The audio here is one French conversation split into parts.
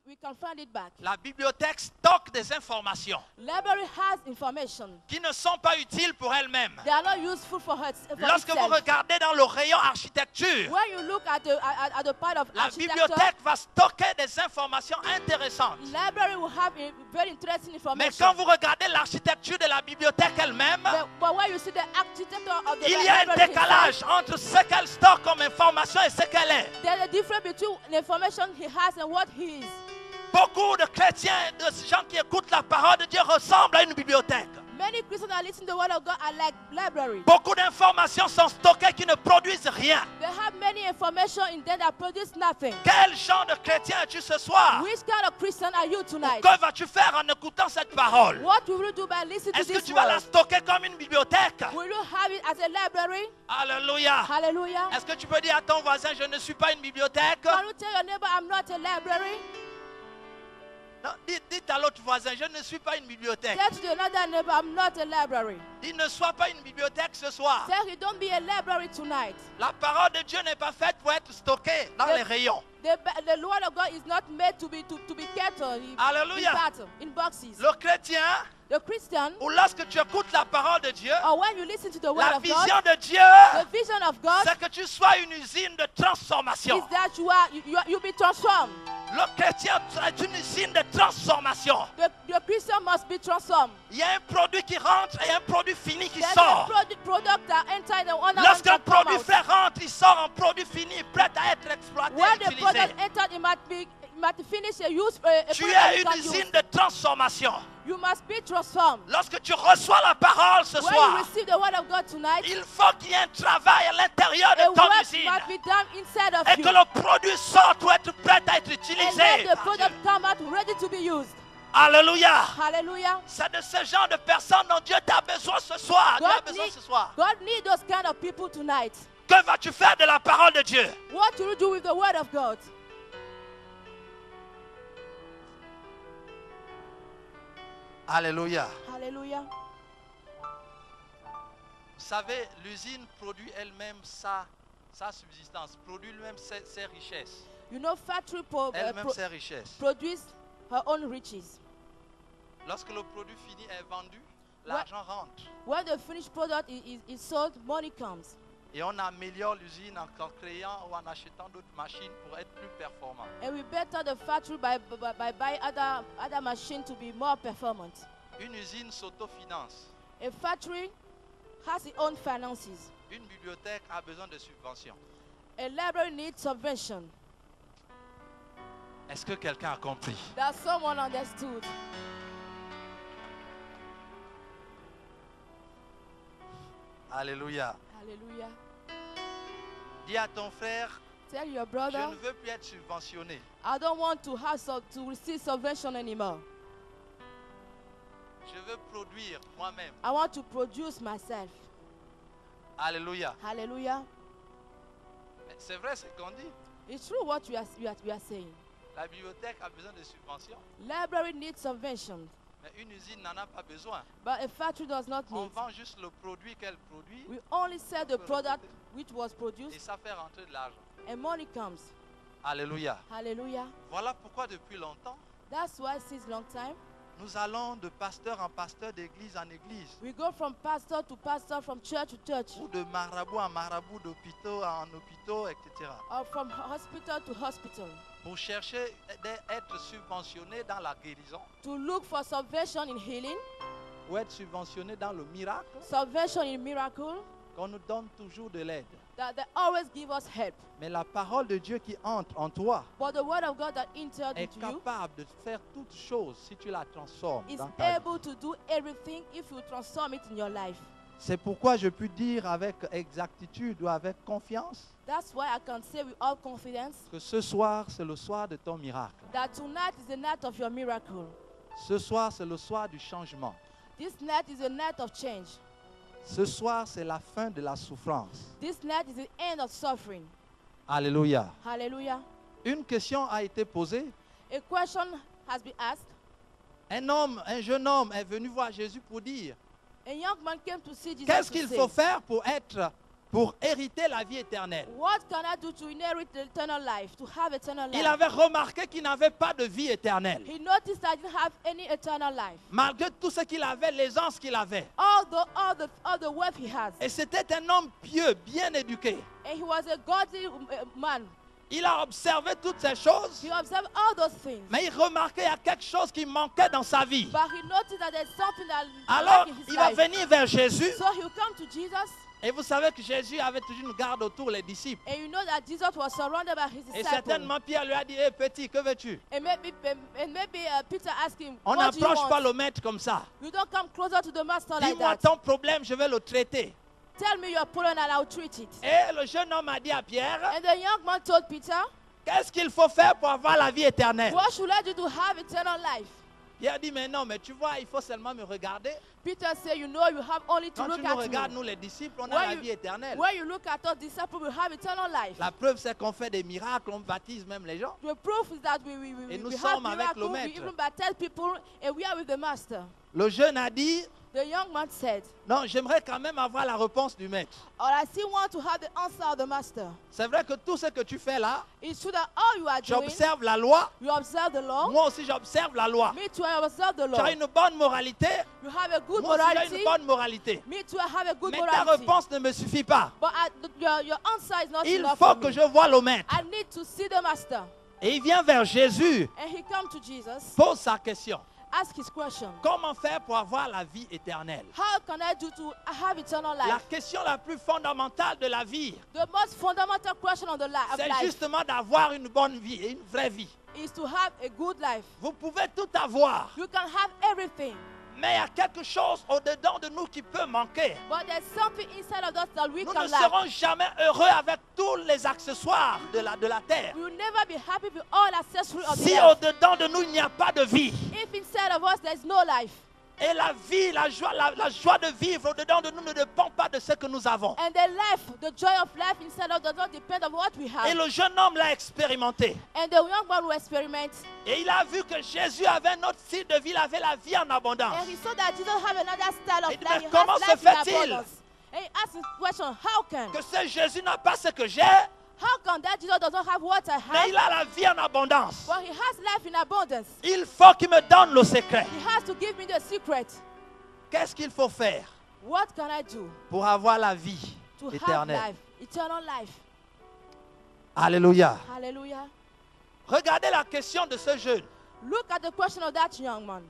we can find it back. La bibliothèque stocke des informations Library has information. qui ne sont pas utiles pour elles-mêmes. They are not useful for Lorsque vous itself. regardez dans le rayon architecture, When you look at the part of la architecture, bibliothèque va stocker des informations intéressantes. library will have a very interesting Mais information. quand vous regardez l'architecture de la bibliothèque elle-même, But when you see the architecture of the il y a un library décalage entre ce qu'elle stocke comme information et ce qu'elle est. there's a difference between the information he has and what he is. Beaucoup de chrétiens, de gens qui écoutent la parole de Dieu ressemblent à une bibliothèque. Many Christians are listening to the word of God are like library. Beaucoup d'informations sont stockées qui ne produisent rien. They have many information in there that produce nothing. Quel genre de chrétien es-tu ce soir? Which kind of Christian are you tonight? Que vas-tu faire en écoutant cette parole? What will you do by listening to Est-ce que this tu vas la word? stocker comme une bibliothèque? Will you have it as a library? Alléluia. Hallelujah. Est-ce que tu peux dire à ton voisin, je ne suis pas une bibliothèque? Can you tell your neighbor, I'm not a library? Non, dites à l'autre voisin, je ne suis pas une bibliothèque. Tell to another neighbor, I'm not a library. Dis, ne sois pas une bibliothèque ce soir. Tell you, don't be a library tonight. La parole de Dieu n'est pas faite pour être stockée dans les rayons. The word of God is not made to be kept Hallelujah. in boxes. Le chrétien, The Christian, ou lorsque tu écoutes la parole de Dieu, or when you listen to the word la of vision God, de Dieu, the vision of God c'est que tu sois une usine de transformation. is that you be transformed. Le chrétien est une usine de transformation. The Christian must be transformed. Il y a un produit qui rentre et un produit fini qui There's sort. a product that enter the one that Lorsqu'un come produit out. fait rentre, il sort un produit fini, prêt à être exploité When et the utilisé. product entered, it might finish a use. Tu es une usine de transformation. You must be transformed. Lorsque tu reçois la parole ce When you soir, receive the word of God tonight, il faut qu'il y ait un travail à l'intérieur a de ton work usine. must be done inside of Et you. que le produit sorte pour être prêt à être And utilisé. let the product come out ready to be used. Alléluia. Hallelujah. C'est de ce genre de personnes dont Dieu t'a besoin ce soir. Dieu a besoin ce soir. God needs those kind of people tonight. Que vas-tu faire de la parole de Dieu? What do you do with the word of God? Alléluia. Hallelujah. Vous savez, l'usine produit elle-même sa subsistance, produit elle-même ses richesses. You know, factory Elle-même ses richesses. produce her own riches. Lorsque le produit fini est vendu, l'argent rentre. When the finished product is sold, money comes. Et on améliore l'usine en créant ou en achetant d'autres machines pour être plus performant. And we better the factory by buying other machines to be more performant. Une usine s'autofinance. A factory has its own finances. Une bibliothèque a besoin de subventions. A library needs subvention. Est-ce que quelqu'un a compris? That someone understood. Alléluia. Hallelujah. Dis à ton frère, Tell your je brother, ne veux plus être subventionné. I don't want to receive subvention anymore. Je veux produire moi-même. I want to produce myself. Alléluia. Hallelujah. Mais c'est vrai ce qu'on dit. It's true what we are saying. La bibliothèque a besoin de subventions, Library needs subvention, mais une usine n'en a pas besoin. but a factory does not On need. vend juste le produit qu'elle produit We only sell the product which was et produced ça fait rentrer de l'argent. and money comes. Alléluia. Hallelujah. Voilà pourquoi depuis longtemps, That's why since long time, nous allons de pasteur en pasteur, d'église en église, we go from pastor to pastor, from church to church, ou de marabout en marabout, d'hôpitaux en hôpitaux, etc. or from hospital to hospital, Pour chercher d'être subventionné dans la guérison, to look for subvention in healing, ou être subventionné dans le miracle, subvention in miracle, qu'on nous donne toujours de l'aide. that they always give us help. Mais la parole de Dieu qui entre en toi But the word of God that entered est into you capable de faire toutes choses si tu la transformes is dans ta vie. able to do everything if you transform it in your life. C'est pourquoi je peux dire avec exactitude ou avec confiance That's why I can say with all confidence que ce soir, c'est le soir de ton miracle. that tonight is the night of your miracle. Ce soir, c'est le soir du changement. This night is a night of change. Ce soir, c'est la fin de la souffrance. This night is the end of suffering. Alléluia. Hallelujah. Une question a été posée. A question has been asked. Un jeune homme est venu voir Jésus pour dire, A young man came to see Jesus qu'est-ce to qu'il say, faut faire pour être pour hériter la vie éternelle. What can I do to inherit the eternal life, to have eternal Il life? avait remarqué qu'il n'avait pas de vie éternelle. He noticed that he didn't have any eternal life. Malgré tout ce qu'il avait, l'aisance qu'il avait. All the wealth he has. Et c'était un homme pieux, bien éduqué. And he was a godly man. Il a observé toutes ces choses, He observed all those things. mais il remarquait qu'il y a quelque chose qui manquait dans sa vie. But he noticed that there's something that Alors, lacking in his il va life. venir vers Jésus. So he will come to Jesus. Et vous savez que Jésus avait toujours une garde autour des disciples. And you know that Jesus was surrounded by his Et disciples. certainement, Pierre lui a dit, hé petit, que veux-tu? And maybe Peter asked him, On what do you n'approche pas want? le maître comme ça. You don't come closer to the master like Dis-moi that. ton problème, je vais le traiter. Tell me your problem and I'll treat it. Et le jeune homme a dit à Pierre, And the young man told Peter, qu'est-ce qu'il faut faire pour avoir la vie éternelle? what should I do to have eternal life? Pierre dit, mais non, mais tu vois, il faut seulement me regarder. Peter said, you know, you have only to Quand tu look nous at regardes, me. nous les disciples, on a When la you- vie éternelle. When you look at us disciples, we have eternal life. La preuve, c'est qu'on fait des miracles, on baptise même les gens. The proof is that Et nous we have sommes avec le miracles, we maître. even baptize people, and we are with the master. Le jeune a dit, The young man said, non, j'aimerais quand même avoir la réponse du maître. or I still want to have the answer of the master. C'est vrai que tout ce que tu fais là, It's true that all you are doing, j'observe la loi. you observe the law. Moi aussi, j'observe la loi. Me too, I observe the Tu law. as une bonne moralité. You have a good Moi aussi, j'ai morality. une bonne moralité. Me too, I have a good Mais ta morality. réponse ne me suffit pas. But your answer is not Il enough faut for que me. je voie le maître. I need to see the master. Et il vient vers Jésus, And he come to Jesus, pose sa question. ask his question. Comment faire pour avoir la vie éternelle? How can I do to have eternal La life? question la plus fondamentale de la vie, The most fundamental question of c'est life justement d'avoir une bonne vie, une vraie vie. is to have a good life. Vous pouvez tout avoir, You can have everything, mais il y a quelque chose au-dedans de nous qui peut manquer. but there's something inside of us that we Nous can ne lack. serons jamais heureux avec tous les accessoires de la terre. We will never be happy with all accessories of Si the earth. au-dedans de nous, il n'y a pas de vie, If inside of us there's no life, et la vie, la joie de vivre au-dedans de nous ne dépend pas de ce que nous avons. and the life, the joy of life inside of us does not depend on what we Et have. le jeune homme l'a expérimenté. And the young man will experiment, Et il a vu que Jésus avait un autre style de vie, il avait la vie en abondance. and he saw that Jesus have another style of Il dit, life. mais He comment has se life in fait-il abundance. And he asked the question, how can? Que ce Jésus n'a pas ce que j'ai, How come that Jesus does not have what I mais have, il a la vie en abondance. but he has life in abundance? Il faut qu'il me donne le secret. He has to give me the secret. Qu'est-ce qu'il faut faire What can I do pour avoir la vie to have éternelle? life, eternal life? Alléluia. Hallelujah. Regardez la question de ce jeune. Look at the question of that young man.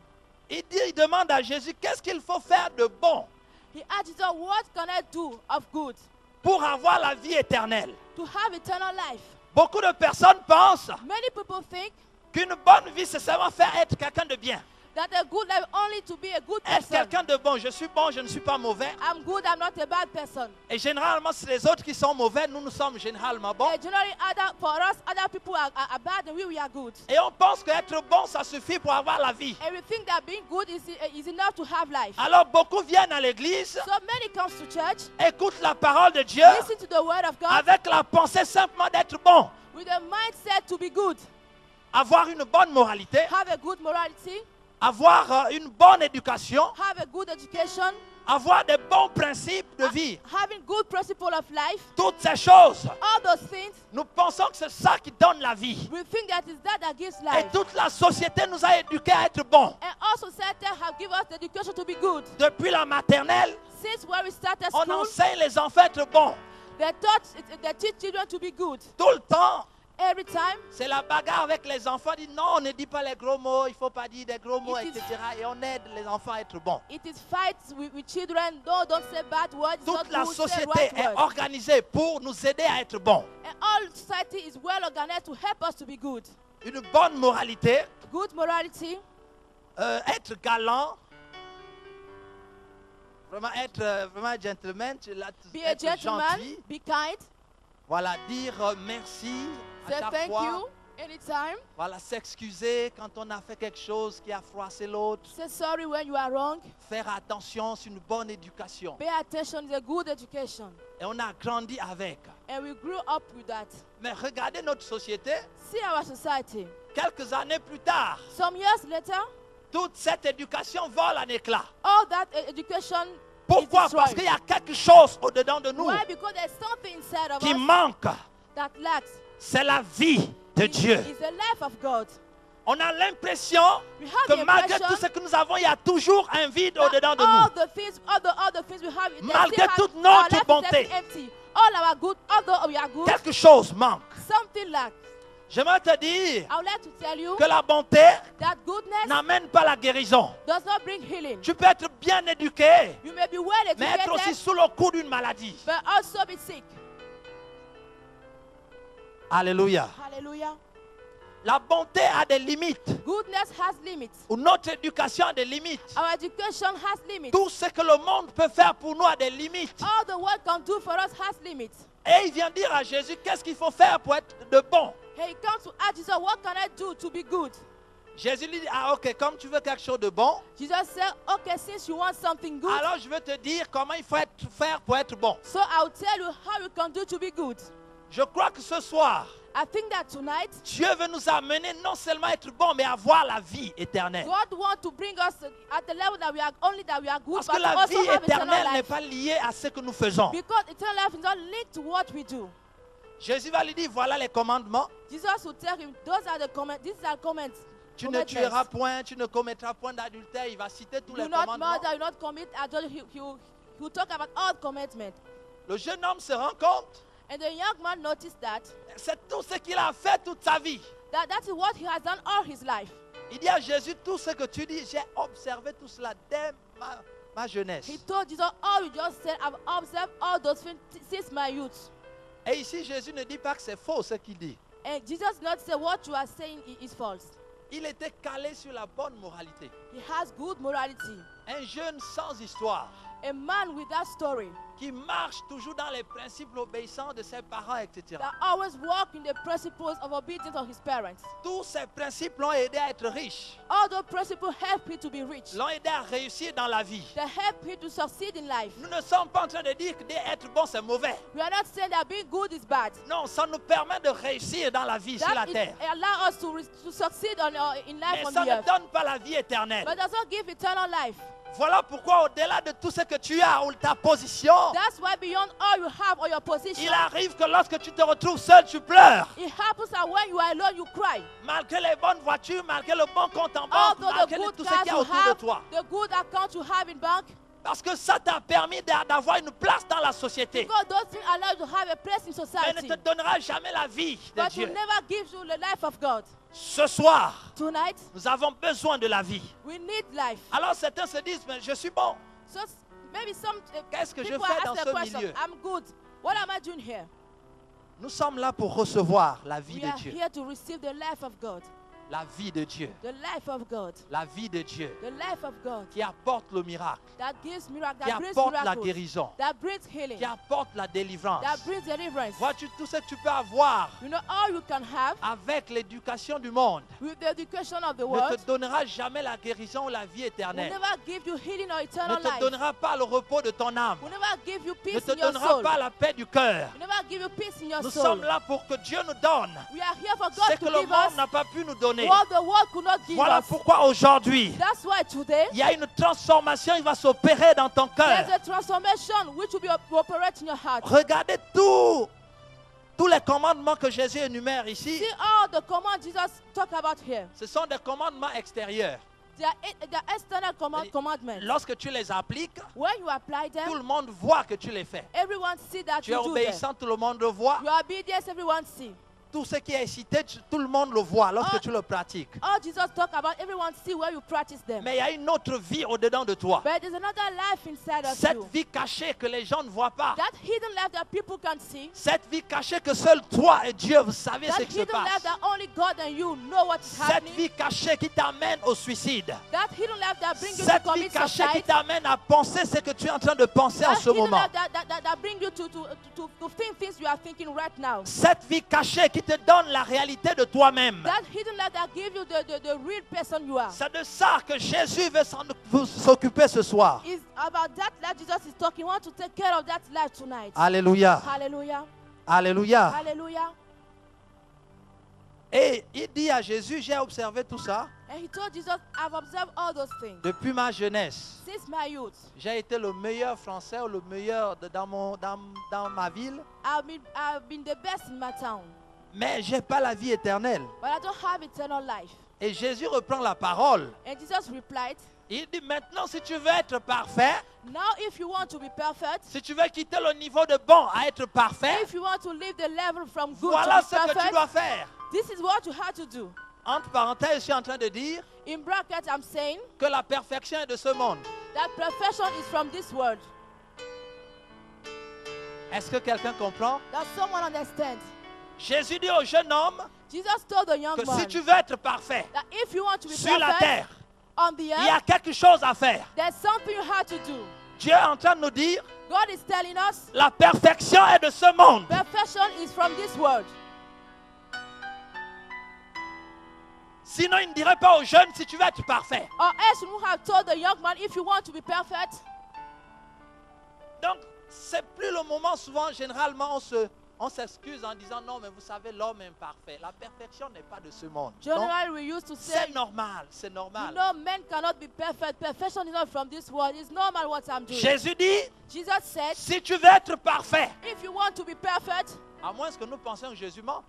Il demande à Jésus, qu'est-ce qu'il faut faire de bon He asked Jesus, what can I do of good pour avoir la vie éternelle? to have eternal life? Beaucoup de personnes pensent Many people think qu'une bonne vie, c'est seulement faire être quelqu'un de bien. that a good life only to be a good Être person. quelqu'un de bon. Je suis bon, je ne suis pas mauvais. I'm good, I'm not a bad person. Et généralement, c'est les autres qui sont mauvais. Nous sommes généralement bons. Generally, for us, other people are bad and we are good. Et on pense qu'être bon, ça suffit pour avoir la vie. And we think that being good is enough to have life. Alors beaucoup viennent à l'église, So many comes to church, écoutent la parole de Dieu listen to the word of God avec la pensée simplement d'être bon. with a mindset to be good. Avoir une bonne moralité, Have a good morality, avoir une bonne éducation, have a good education, avoir des bons principes de vie. having good principle of life. Toutes ces choses, All those things, nous pensons que c'est ça qui donne la vie. we think that is that gives Et life. toute la société nous a éduqués à être bons. And all society have given us the education to be good. Depuis la maternelle, Since where we started on school, enseigne les enfants à être bons. they teach children to be good. Tout le temps, Every time, c'est la bagarre avec les enfants. On dit non, on ne dit pas les gros mots, il ne faut pas dire des gros mots, It is- etc. Et on aide les enfants à être bons. it is fights with children. No, don't say bad words. It's Toute not la good, say société right est words. organisée pour nous aider à être bons. And all society is well organized to help us to be good. Une bonne moralité, Good morality, être galant, vraiment être vraiment gentleman, be a être gentleman, gentil. be kind, Voilà, dire merci à say chaque thank fois. you anytime, Voilà, s'excuser quand on a fait quelque chose qui a froissé l'autre. say sorry when you are wrong, Faire attention, c'est une bonne éducation. pay attention is a good education. Et on a grandi avec. And we grew up with that. Mais regardez notre société, See our society. quelques années plus tard, Some years later, toute cette éducation vole en éclats. all that education Pourquoi? destroyed. Parce qu'il y a quelque chose au-dedans de nous Why? Because there's something inside of qui us manque. that lacks. C'est la vie de Dieu. It's the life of God. On a l'impression We have que the malgré impression tout ce que nous avons, il y a toujours un vide that au-dedans de all nous. the things we have, they Malgré still have- toute our notre life is bonté. just empty. All our good, although we are good, Quelque chose manque. something lacks. J'aimerais te dire I would like to tell you que la bonté that goodness n'amène pas la guérison. does not bring healing. Tu peux être bien éduqué, You may be well mais être aussi educated, sous le coup d'une maladie. but also be sick. Alléluia. Hallelujah. La bonté a des limites. Goodness has limits. Ou notre éducation a des limites. Our education has limits. Tout ce que le monde peut faire pour nous a des limites. All the world can do for us has limits. Et il vient dire à Jésus, qu'est-ce qu'il faut faire pour être de bon? He comes to ask Jesus, what can I do to be good? Jésus lui dit, ah ok, comme tu veux quelque chose de bon, Jesus said, okay, since you want something good, alors je veux te dire comment il faut faire pour être bon. so I'll tell you how you can do to be good. Je crois que ce soir, I think that tonight, Dieu veut nous amener non seulement à être bon, mais à voir la vie éternelle. God wants to bring us at the level that we are good, Parce but que la also vie have eternal éternelle n'est life. pas liée à ce que nous faisons. Because eternal life is not linked to what we do. Jésus va lui dire, voilà les commandements. Jesus will tell him, these are comments. Tu ne tueras point, tu ne commettras point d'adultère. Il va citer tous Do les not commandements. murder, do not commit adultery. He will talk about all commandments. Le jeune homme se rend compte, And the young man noticed that c'est tout ce qu'il a fait toute sa vie. that is what he has done all his life. Il dit à Jésus, tout ce que tu dis, j'ai observé tout cela dès ma jeunesse. He told Jesus, all you just said, I've observed all those things since my youth. Et ici, Jésus ne dit pas que c'est faux ce qu'il dit. And Jesus did not say what you are saying is false. Il était calé sur la bonne moralité. He has good morality. Un jeune sans histoire, A man with that story qui marche toujours dans les principes l'obéissance de ses parents, etc. that always walk in the principles of obedience of his parents. Tous ces principes l'ont aidé à être riche, All those principles help him to be rich. l'ont aidé à réussir dans la vie. They help him to succeed in life. Nous ne sommes pas en train de dire que d'être bon, c'est mauvais. We are not saying that being good is bad. Non, ça nous permet de réussir dans la vie sur la That terre. it allows us to succeed in life Mais on ça the ne earth. donne pas la vie éternelle. But does not give eternal life. Voilà pourquoi au-delà de tout ce que tu as ou ta position, That's why beyond all you have or your position, il arrive que lorsque tu te retrouves seul, tu pleures. it happens that when you are alone, you cry. Malgré les bonnes voitures, malgré le bon compte en banque, Although the malgré good tout ce cars qu'il y a you autour de have, toi. the good account you have in bank, Parce que ça t'a permis d'avoir une place dans la société. because those things allow you to have a place in Mais society. ne te donnera jamais la vie de But Dieu. will never give you the life of God. Ce soir, Tonight, nous avons besoin de la vie. we need life. Alors certains se disent, mais je suis bon. So maybe some Qu'est-ce que je people fais ask dans the ce question, milieu? I'm good. What am I doing here? Nous sommes là pour recevoir la vie We de are Dieu. here to receive the life of God. La vie de Dieu. The life of God. La vie de Dieu The life of God. qui apporte le miracle, That gives miracle, qui that brings apporte la miracles, guérison, that brings healing, qui apporte la délivrance. that brings deliverance. Vois-tu tout ce que tu peux avoir You know, all you can have avec l'éducation du monde with the education of the ne world te donnera jamais la guérison ou la vie will éternelle. never give you healing or Ne eternal te life. donnera pas le repos de ton âme. Will never give you Ne peace te in your donnera soul. pas la paix du cœur. Will never give you peace in your Nous soul. sommes là pour que Dieu nous donne We are here for ce God que to le give monde us n'a pas pu nous donner. what the world could not give Voilà us. pourquoi aujourd'hui, That's why today il y a une transformation qui va s'opérer dans ton there's cœur. a transformation which will be operating in your heart. Regardez tous les commandements que Jésus énumère ici. See all the commands Jesus talk about here. Ce sont des commandements extérieurs. They are external commandments. Lorsque tu les appliques, When you apply tout them, le monde voit que tu les fais. everyone see that Tu es you do them. obéissant, tout le monde le voit. Your obedience, everyone see. Tout ce qui est cité, tout le monde le voit lorsque Oh. tu le pratiques. All Jesus talk about, everyone see where you practice them. Mais il y a une autre vie au-dedans de toi. But there's another life inside of Cette you. vie cachée que les gens ne voient pas. That hidden life that people can see. Cette vie cachée que seul toi et Dieu, vous savez ce That qui se hidden life passe. that only God and you know what is Cette happening. vie cachée qui t'amène au suicide. That hidden life that brings you to Cette vie commit cachée qui suicide. t'amène à penser ce que tu es en train de penser en That ce hidden moment. life that brings you to think things you are thinking right now. Cette vie cachée qui te donne la réalité de toi-même. That hidden life that gives you the real person you are. C'est de ça que Jésus veut s'occuper ce soir. Is about that life Jesus is talking. Want to take care of that life tonight. Alléluia. Hallelujah. Alléluia. Hallelujah. Et il dit à Jésus, j'ai observé tout ça And he told Jesus, I've observed all those things depuis ma jeunesse. since my youth. J'ai été le meilleur Français ou le meilleur dans ma ville, I've been the best in my town, mais je n'ai pas la vie éternelle. but I don't have eternal life. Et Jésus reprend la parole. And Jesus replied, Il dit maintenant, si tu veux être parfait, now if you want to be perfect, si tu veux quitter le niveau de bon à être parfait, if you want to leave the level from good voilà to ce be que tu perfect, dois faire. this is what you have to do. Entre parenthèses, je suis en train de dire In brackets, I'm saying que la perfection est de ce monde. that perfection is from this world. Est-ce que quelqu'un comprend? That someone understands. Jésus dit au jeune homme Jesus told the young que man si tu veux être parfait that if you want to be sur la perfect terre, on the il y a earth, quelque chose à faire. there's something you have to do. Dieu est en train de nous dire, God is telling us la perfection est de ce monde. perfection is from this world. Sinon, il ne dirait pas aux jeunes, si tu veux être parfait. Or else you would have told the young man, if you want to be perfect. Donc, c'est plus le moment, souvent, généralement, on s'excuse en disant, non, mais vous savez, l'homme est imparfait. La perfection n'est pas de ce monde. Donc, Generally, we used to say, c'est normal, c'est you normal. know, men cannot be perfect. Perfection is not from this world. It's normal what I'm doing. Jésus dit, Jesus said, si tu veux être parfait, if you want to be perfect, à moins que nous pensions que Jésus ment,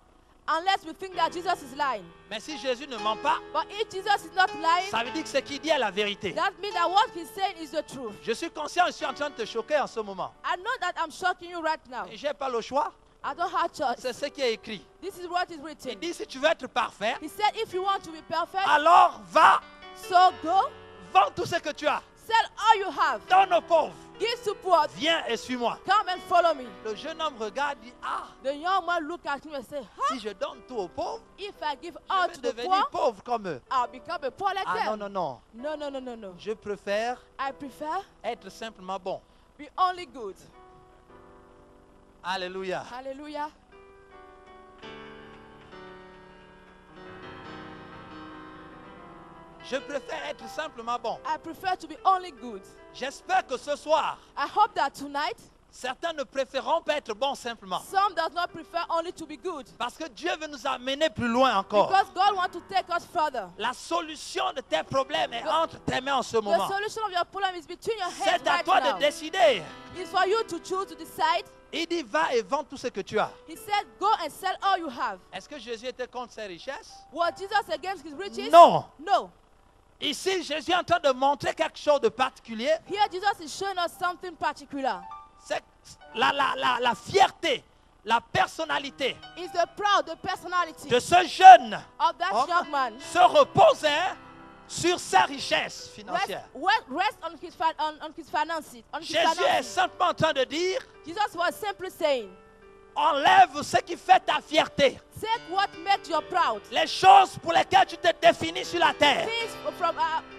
unless we think that Jesus is lying. mais si Jésus ne ment pas, But if Jesus is not lying, ça veut dire que ce qu'il dit est la vérité. that means that what he's saying is the truth. Je suis conscient, je suis en train de te choquer en ce moment. I know that I'm shocking you right now. Et je n'ai pas le choix, I don't have choice. c'est ce qui est écrit. This is what is Il written. dit, si tu veux être parfait, He said, if you want to be perfect, alors va, so go, vends tout ce que tu as, sell all you have, donne aux pauvres, give to poor, viens et suis-moi. come and follow me. Le jeune homme regarde, dit, ah, The young man looked at me and said, si je donne tout aux pauvres, if I give je all vais to the devenir poor, pauvre comme eux. I'll become a poor like Ah non, them. non, non. No, no, no, no, no. Je préfère I prefer être simplement bon. be only good. Alléluia. Hallelujah. Je préfère être simplement bon. I prefer to be only good. J'espère que ce soir, I hope that tonight, certains ne préféreront pas être bons simplement. some does not prefer only to be good. Parce que Dieu veut nous amener plus loin encore. Because God wants to take us further. La solution de tes problèmes est entre tes mains en ce The moment. solution of your problem is between your hands C'est à right toi now. de décider. It's for you to choose, to decide. Il dit, va et vends tout ce que tu as. He said, go and sell all you have. Est-ce que Jésus était contre ses richesses? Was Jesus against his riches? Non. No. Ici, Jésus est en train de montrer quelque chose de particulier. Here Jesus is showing us something particular. C'est la fierté, la personnalité It's the proud, the personality de ce jeune of that homme young man. se reposait sur sa richesse Rest, financière. rest on his finances. On his Jésus est finances. simplement en train de dire, Jesus was simply saying, enlève ce qui fait ta fierté. take what makes you proud. Les choses pour lesquelles tu te définis sur la terre. Things from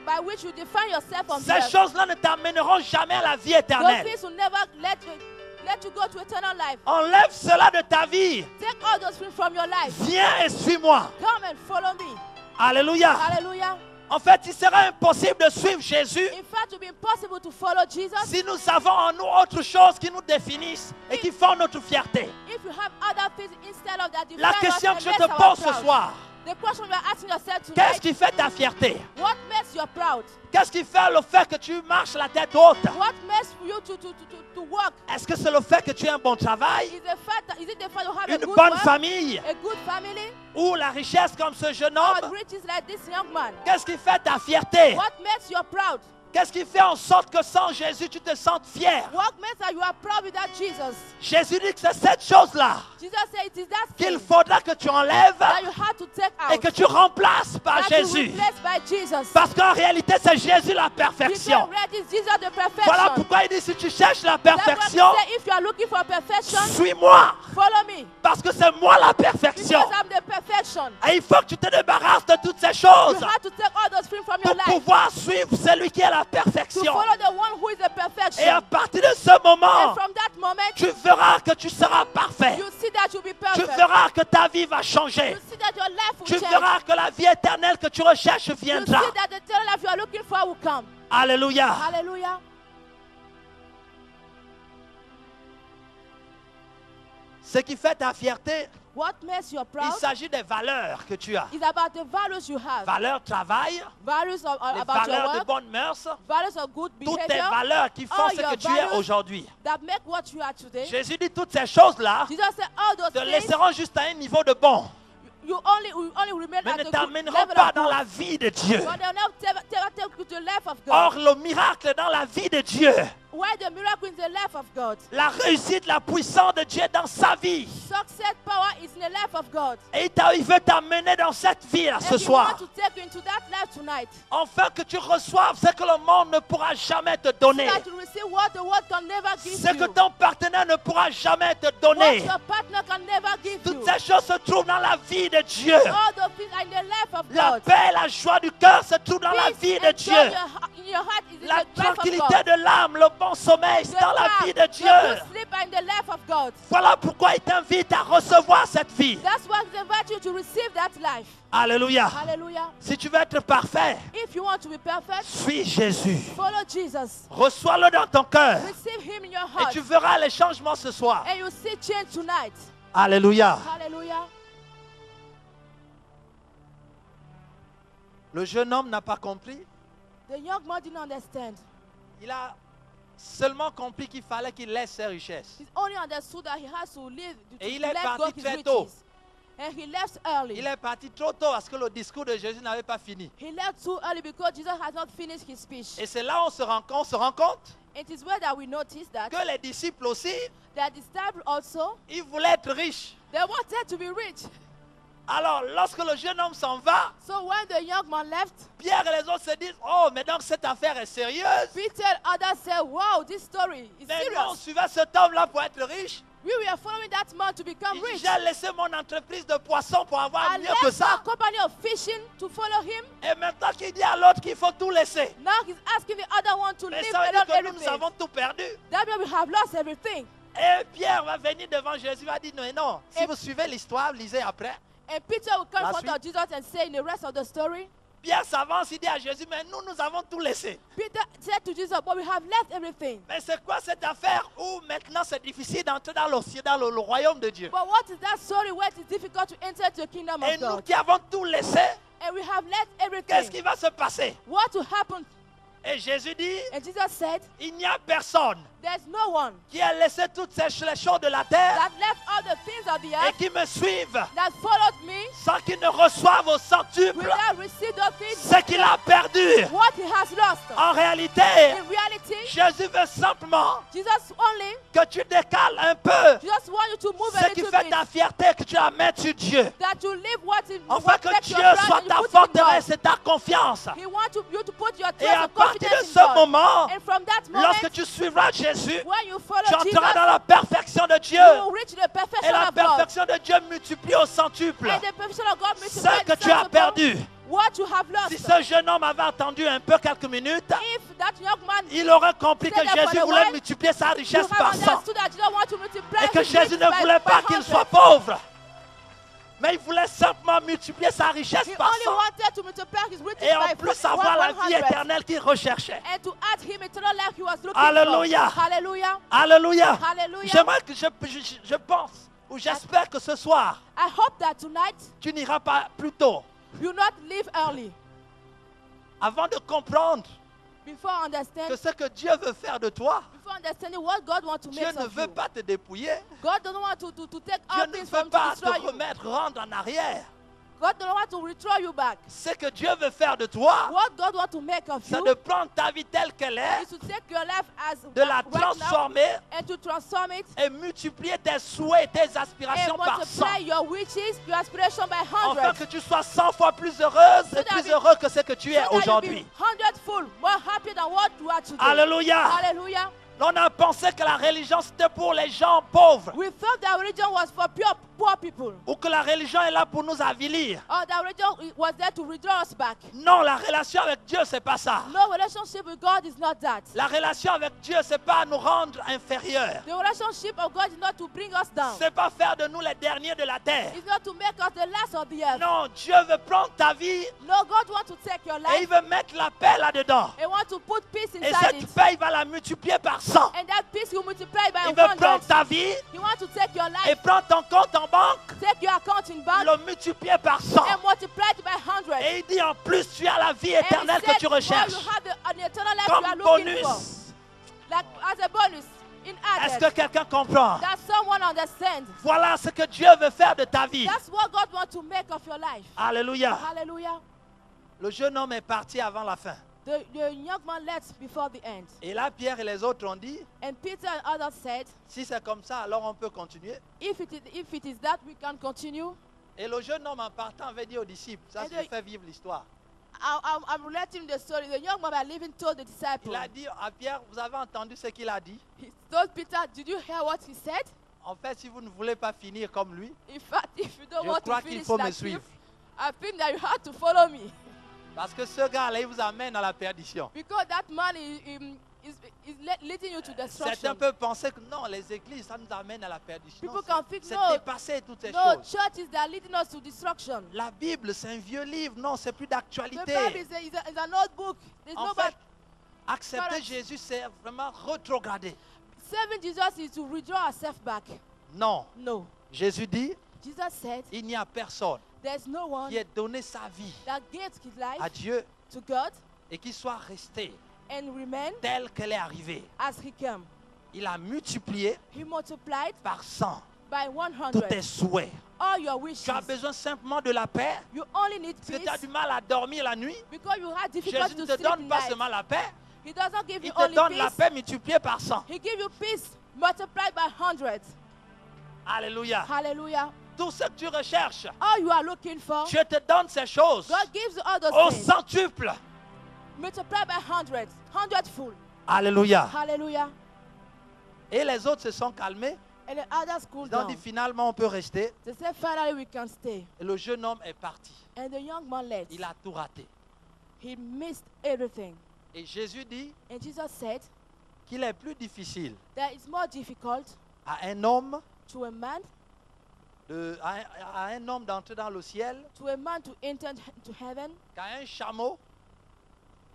by which you define yourself on the Ces earth. choses-là ne t'amèneront jamais à la vie Those éternelle. things will never let you go to eternal life. Enlève cela de ta vie. Take all those things from your life. Viens et suis-moi. Come and follow me. Alléluia. Hallelujah. En fait, il sera impossible de suivre Jésus In fact, it will be impossible to follow Jesus si nous avons en nous autre chose qui nous définissent et qui font notre fierté. if you have other things instead of that. La define us question and que je makes te our pose ce proud. soir, The question you are asking yourself qu'est-ce tonight: qui fait ta fierté? what makes you proud? Qu'est-ce qui fait le fait que tu marches la tête haute? What makes you to work? Est-ce que c'est le fait que tu aies un bon travail, Is it the fact you have a une good bonne work, famille a good family, ou la richesse comme ce jeune or homme? riches like this young man? Qu'est-ce qui fait ta fierté? What makes you proud? Qu'est-ce qui fait en sorte que sans Jésus, tu te sentes fier? What makes that you are proud without Jesus? Jésus dit que c'est cette chose-là Jesus said it is that qu'il thing faudra que tu enlèves that you have to take et out, que tu remplaces par that you Jésus. replace by Jesus. Parce qu'en réalité, c'est Jésus la Because perfection. it is Jesus the perfection. Voilà pourquoi il dit, si tu cherches la That's why he perfection, said, if you are looking for perfection, suis-moi. follow me. Parce que c'est moi la perfection. Because I'm the perfection. Et il faut que tu te débarrasses de toutes ces You choses have to take all those things from your pour life pouvoir suivre celui qui est la to perfection. follow the one who is the Et perfection. à partir de ce And moment, from that moment, tu verras que tu seras parfait. you see that you'll be Tu perfect. verras que ta vie va changer. You see that your life will Tu change. verras que la vie éternelle que tu recherches You see viendra. that the eternal life you are looking for will come. Alléluia. Hallelujah. Ce qui fait ta fierté, What makes you Il proud s'agit des valeurs que tu as. is about the values you have. Valeurs travail, Values of, les about your valeurs de work, bonnes mœurs, values of good toutes tes behavior valeurs qui font all ce your que tu es values aujourd'hui. that make what you are today. Jésus dit toutes ces choses-là Jesus said all those te things laisseront juste à un niveau de bon, you only remain mais at ne the good t'amèneront level pas of dans good. la vie de Dieu. But they'll never take you to the life of God. Or, le miracle dans la vie de Dieu, Why the miracle in the life of God? la réussite, la puissance de Dieu dans sa vie. Success power is in the life of God. Et il veut t'amener dans cette vie-là ce And He soir. wants to take you into that life tonight. Afin que tu reçoives ce que le monde ne pourra jamais te donner. So that you receive what the world can never give Ce que you. ton partenaire ne pourra jamais te What donner. your partner can never give you. Toutes ces choses se trouvent dans la vie de Dieu. All those things are in the life of La God. paix, la joie du cœur se trouvent dans la Peace vie de and Dieu. joy in your heart is in La the life of tranquillité God. de l'âme, le bon sommeil, c'est dans la vie de The Dieu. good sleep are in the life of God. Voilà pourquoi il t'invite à recevoir cette vie. That's why He invites you to receive that life. Alléluia. Hallelujah. Si tu veux être parfait, If you want to be perfect, suis Jésus. follow Jesus. Reçois-le dans ton cœur. Receive Him in your Et heart. tu verras les changements ce soir. And you see change tonight. Alléluia. Hallelujah. Le jeune homme n'a pas compris. The young man didn't understand. Il a seulement compris qu'il fallait qu'il laisse ses richesses. He only understood that he has to leave to Et il est let parti go his très riches. tôt. And he left early. Il est parti trop tôt parce que le discours de Jésus n'avait pas fini. He left too early because Jesus has not finished his speech. Et c'est là où on se rend compte It is where that we notice that que les disciples aussi, the disciples also, ils voulaient être riches. they wanted to be rich. Alors, lorsque le jeune homme s'en va, So when the young man left, Pierre et les autres se disent, oh, mais donc cette affaire est sérieuse. Peter and others said, wow, this story is Mais nous, on serious. suivait cet homme-là pour être riche. We were following that man to become Il dit, rich. j'ai laissé mon entreprise de poisson pour avoir I mieux que left ça. a company of fishing to follow him. Et maintenant qu'il dit à l'autre qu'il faut tout laisser. Now he's asking the other one to Mais leave ça veut dire alone que nous everything. avons tout perdu. That means we have lost everything. Et Pierre va venir devant Jésus, il va dire, non, non. Si Et- vous suivez l'histoire, lisez après. And Peter will come in La front of suite. Jesus and say in the rest of the story, Pierre s'avance, il dit à Jésus, mais nous avons tout laissé. Peter said to Jesus, but we have left everything. Mais c'est quoi cette affaire où maintenant c'est difficile d'entrer dans le royaume de Dieu? But what is that story where it is difficult to enter the kingdom Et of nous God? qui avons tout laissé, And we have left qu'est-ce qui everything. va se passer? What will happen? Et Jésus dit, And Jesus said, il n'y a personne there's no one qui a laissé toutes les choses de la terre that left all the things of the et earth qui me suivent that followed me sans qu'il ne reçoive au centuple without receiving those things ce qu'il a perdu. what he has lost. En réalité, In reality, Jésus veut simplement Jesus only que tu décales un peu just want you to move a ce qui little fait bit. ta fierté, que tu la mettes sur Dieu. That you leave what is Afin what que makes Dieu your pride soit and you ta put it in God. forteresse et ta confiance. He wants you to put your Et trust à and partir de confidence in ce God. moment, And from that moment, lorsque tu suivras Jésus, when you follow tu Jesus, entreras dans la perfection de Dieu. you will reach the Et perfection la of God. perfection de Dieu multiplie au centuple And the perfection of God ce multiplies que tu as perdu. what you have lost. Si ce jeune homme avait attendu un peu quelques minutes, If that young man il aurait compris que Stay there for Jésus a voulait while, multiplier sa you richesse have par 100. understood that Jesus wants to multiply Et que his Jésus riches ne by voulait pas qu'il 100. soit pauvre. Mais il voulait simplement multiplier sa richesse He par only 100. wanted to multiply his riches Et en by plus avoir la vie 100. éternelle qu'il recherchait. And to add him eternal life he was looking Alléluia. for. Hallelujah. Alléluia. Hallelujah. J'aimerais que je pense, ou j'espère que ce soir, I hope that tonight tu n'iras pas plus tôt. you not leave early Avant de comprendre before que understand ce que Dieu veut faire de toi, before understanding what God wants to Dieu make ne of veut you. pas te dépouiller. God doesn't want to take Dieu all ne things veut from to pas te destroy you. remettre, rendre en arrière. God doesn't want to return you back. Ce que Dieu veut faire de toi, What God wants to make of c'est you de prendre ta vie telle qu'elle est, is to take your life as de la right now transformer and to transform it et multiplier tes souhaits et tes and aspirations par 100. multiply your wishes, your aspiration by Afin 100. que tu sois 100 fois plus heureuse So et that plus we- heureux que ce que tu es So that you aujourd'hui. be 100-fold more happy than what you are today. Alléluia. Hallelujah. On a pensé que la religion c'était pour les gens pauvres We thought that religion was for poor people. ou que la religion est là pour nous avilir. Or that religion was there to withdraw us back. Non, la relation avec Dieu c'est pas ça. No, relationship with God is not that. La relation avec Dieu c'est pas nous rendre inférieurs. The relationship of God is not to bring us down. C'est pas faire de nous les derniers de la terre. It's not to make us the last of the earth. Non, Dieu veut prendre ta vie No, God wants to take your et il life veut mettre la paix là-dedans. and want to put peace Et inside cette it. paix, il va la multiplier par 100. And that peace will multiply by Il veut prendre 100. ta vie He wants to take your et life, prendre ton compte en banque, take your account in bank, le multiplier par 100. and multiply it by 100. Et il dit en plus tu as la vie And he éternelle que said, tu "More recherches. you have an eternal life you are Comme looking for." bonus. Like as a bonus, in Est-ce que added, quelqu'un comprend? that someone understands. Voilà ce que Dieu veut faire de ta vie. That's what God wants to make of your life. Alléluia. Hallelujah. Le jeune homme est parti avant la fin. The young man left before the end. Et là, Pierre et les autres ont dit, And Peter and others said, si c'est comme ça, alors on peut continuer. if it is that, we can continue. Et le jeune homme en partant avait dit aux disciples, ça Et je de- fais vivre l'histoire. I'm relating the story. The young man by leaving told the disciples. Il a dit à Pierre, vous avez entendu ce qu'il a dit? He told Peter, did you hear what he said? En fait, si vous ne voulez pas finir comme lui, In fact, if you don't je want crois to qu'il finish faut me like suivre. him, I think that you have to follow me. Parce que ce gars-là, il vous amène à la perdition. Because that man is leading you to Certains destruction. peuvent penser que non, les églises, ça nous amène à la perdition. People C'est- can think, C'est no, dépasser toutes ces no, choses. churches that are leading us to destruction. La Bible, c'est un vieux livre. Non, c'est plus The Bible d'actualité. is an old book. There's En no fait, bad. accepter Correct. Jésus, c'est vraiment rétrograder. Serving Jesus is to withdraw ourselves back. Non. No. Jésus dit, Jesus said, il n'y a personne there's no one qui ait donné sa vie that gives his life à Dieu to God et qui soit resté and remain telle qu'elle est arrivée. as he came. Il a multiplié He multiplied par 100 by tous tes 100 souhaits. all your wishes. Tu as besoin simplement de la paix. You only need Parce que tu as peace du mal à dormir la nuit. because you had difficulty Jésus ne to te sleep donne in pas night. seulement la paix, He doesn't give il you te only donne la peace. paix multipliée par 100. He gives you peace multiplied by 100. Alléluia. Hallelujah. Tout ce que tu recherches, All you are looking for, Dieu te donne ces choses God gives you all those au things. centuple. Multiplied by 100. 100 full. Alléluia. Hallelujah. Et les autres se sont calmés. And the others cool Ils ont dit down. finalement on peut rester. They said finally we can stay. Et le jeune homme est parti. And the young man left. Il a tout raté. He missed everything. Et Jésus dit And Jesus said qu'il est plus difficile that it's more difficult à un homme to a man à un homme d'entrer dans le ciel to enter to heaven qu'à un chameau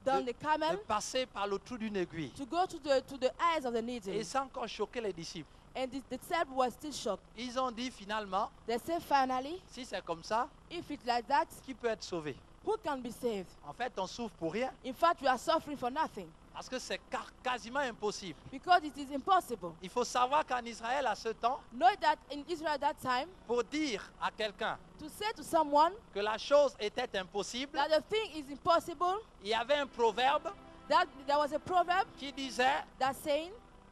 than the de camel passer par le trou d'une aiguille. to go to the eyes of the needle. Et ça a encore choqué les disciples. And the disciples were still shocked. Ils ont dit finalement, They said finally, si c'est comme ça, if it's like that, qui peut être sauvé? who can be saved? En fait, on souffre pour rien. In fact, we are suffering for nothing Parce que c'est quasiment impossible. because it is impossible. Il faut savoir qu'en Israël, à ce temps, Know that in Israel at that time, pour dire à quelqu'un to say to someone que la chose était impossible, that the thing is impossible, il y avait un proverbe that there was a proverb qui disait that saying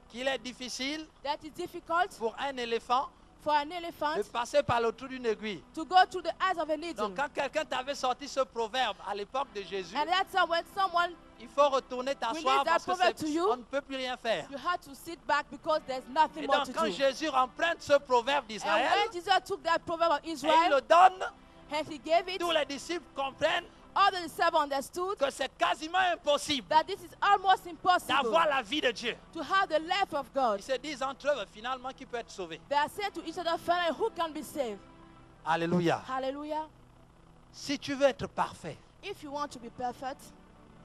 qu'il est difficile that it's difficult pour un éléphant for an de elephant passer par le trou d'une aiguille. to go through the eyes of a needle. Donc quand quelqu'un t'avait sorti ce proverbe à l'époque de Jésus, And that time when someone, il faut retourner t'asseoir Release that parce que proverb to you. on ne peut plus rien faire. you had to sit back because there's nothing Et more donc to quand do. Jésus emprunte ce proverbe And d'Israël when Jesus took that proverb of et il Israel le donne, and he gave it, tous les disciples comprennent all the disciples understood que c'est quasiment impossible that this is almost impossible d'avoir la vie de Dieu. to have the life of God. Ils se disent entre eux finalement qui peut être sauvé. They are saying to each other, finally, who can be saved? Alléluia. Hallelujah. Si tu veux être parfait, If you want to be perfect,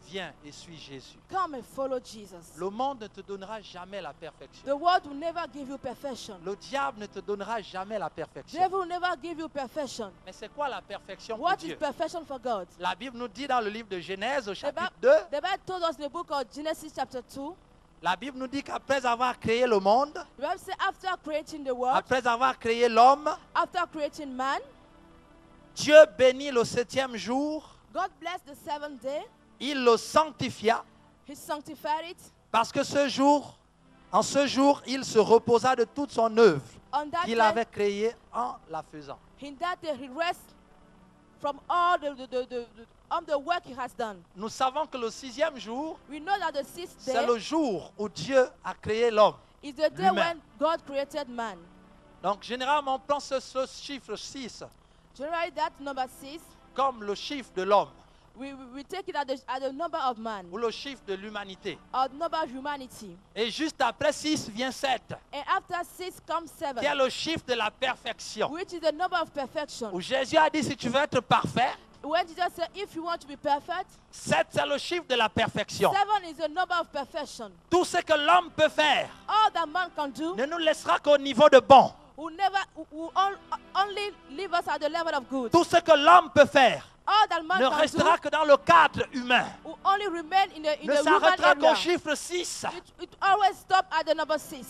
viens et suis Jésus. come and follow Jesus. Le monde ne te donnera jamais la perfection. The world will never give you perfection. Le diable ne te donnera jamais la perfection. Devil will never give you perfection. Mais c'est quoi la perfection pour What is Dieu? perfection for God? La Bible nous dit dans le livre de Genèse au The chapitre Bible, 2, the Bible told us in the book of Genesis chapter 2, la Bible nous dit qu'après avoir créé le monde, the Bible says after creating the world, après avoir créé l'homme, after creating man, Dieu bénit le 7e jour, God blessed the seventh day. il le sanctifia, He sanctified it. parce que en ce jour, il se reposa de toute son œuvre On that qu'il day, avait créée en la faisant. in that day, he rests from all the work he has done. Nous savons que le 6e jour, We know that the sixth c'est day le jour où Dieu a créé l'homme. is the day lui-même. when God created man. Donc généralement, on prend ce chiffre 6 Generally, that number 6, comme le chiffre de l'homme we take it at the number of man, ou le chiffre de l'humanité. or the number of humanity. Et juste après 6 vient 7, And after 6 comes 7, qui est le chiffre de la perfection. which is the number of perfection. Où Jésus a dit, si tu veux être parfait, when Jesus said, if you want to be perfect, 7 c'est le chiffre de la perfection. 7 is the number of perfection. Tout ce que l'homme peut faire All that man can do ne nous laissera qu'au niveau de bon. only leave us at the level of good. Tout ce que l'homme peut faire All that man ne can restera do que dans le cadre humain. will only remain in the Ne human s'arrêtera qu'au area. chiffre 6. It always stop at the number 6.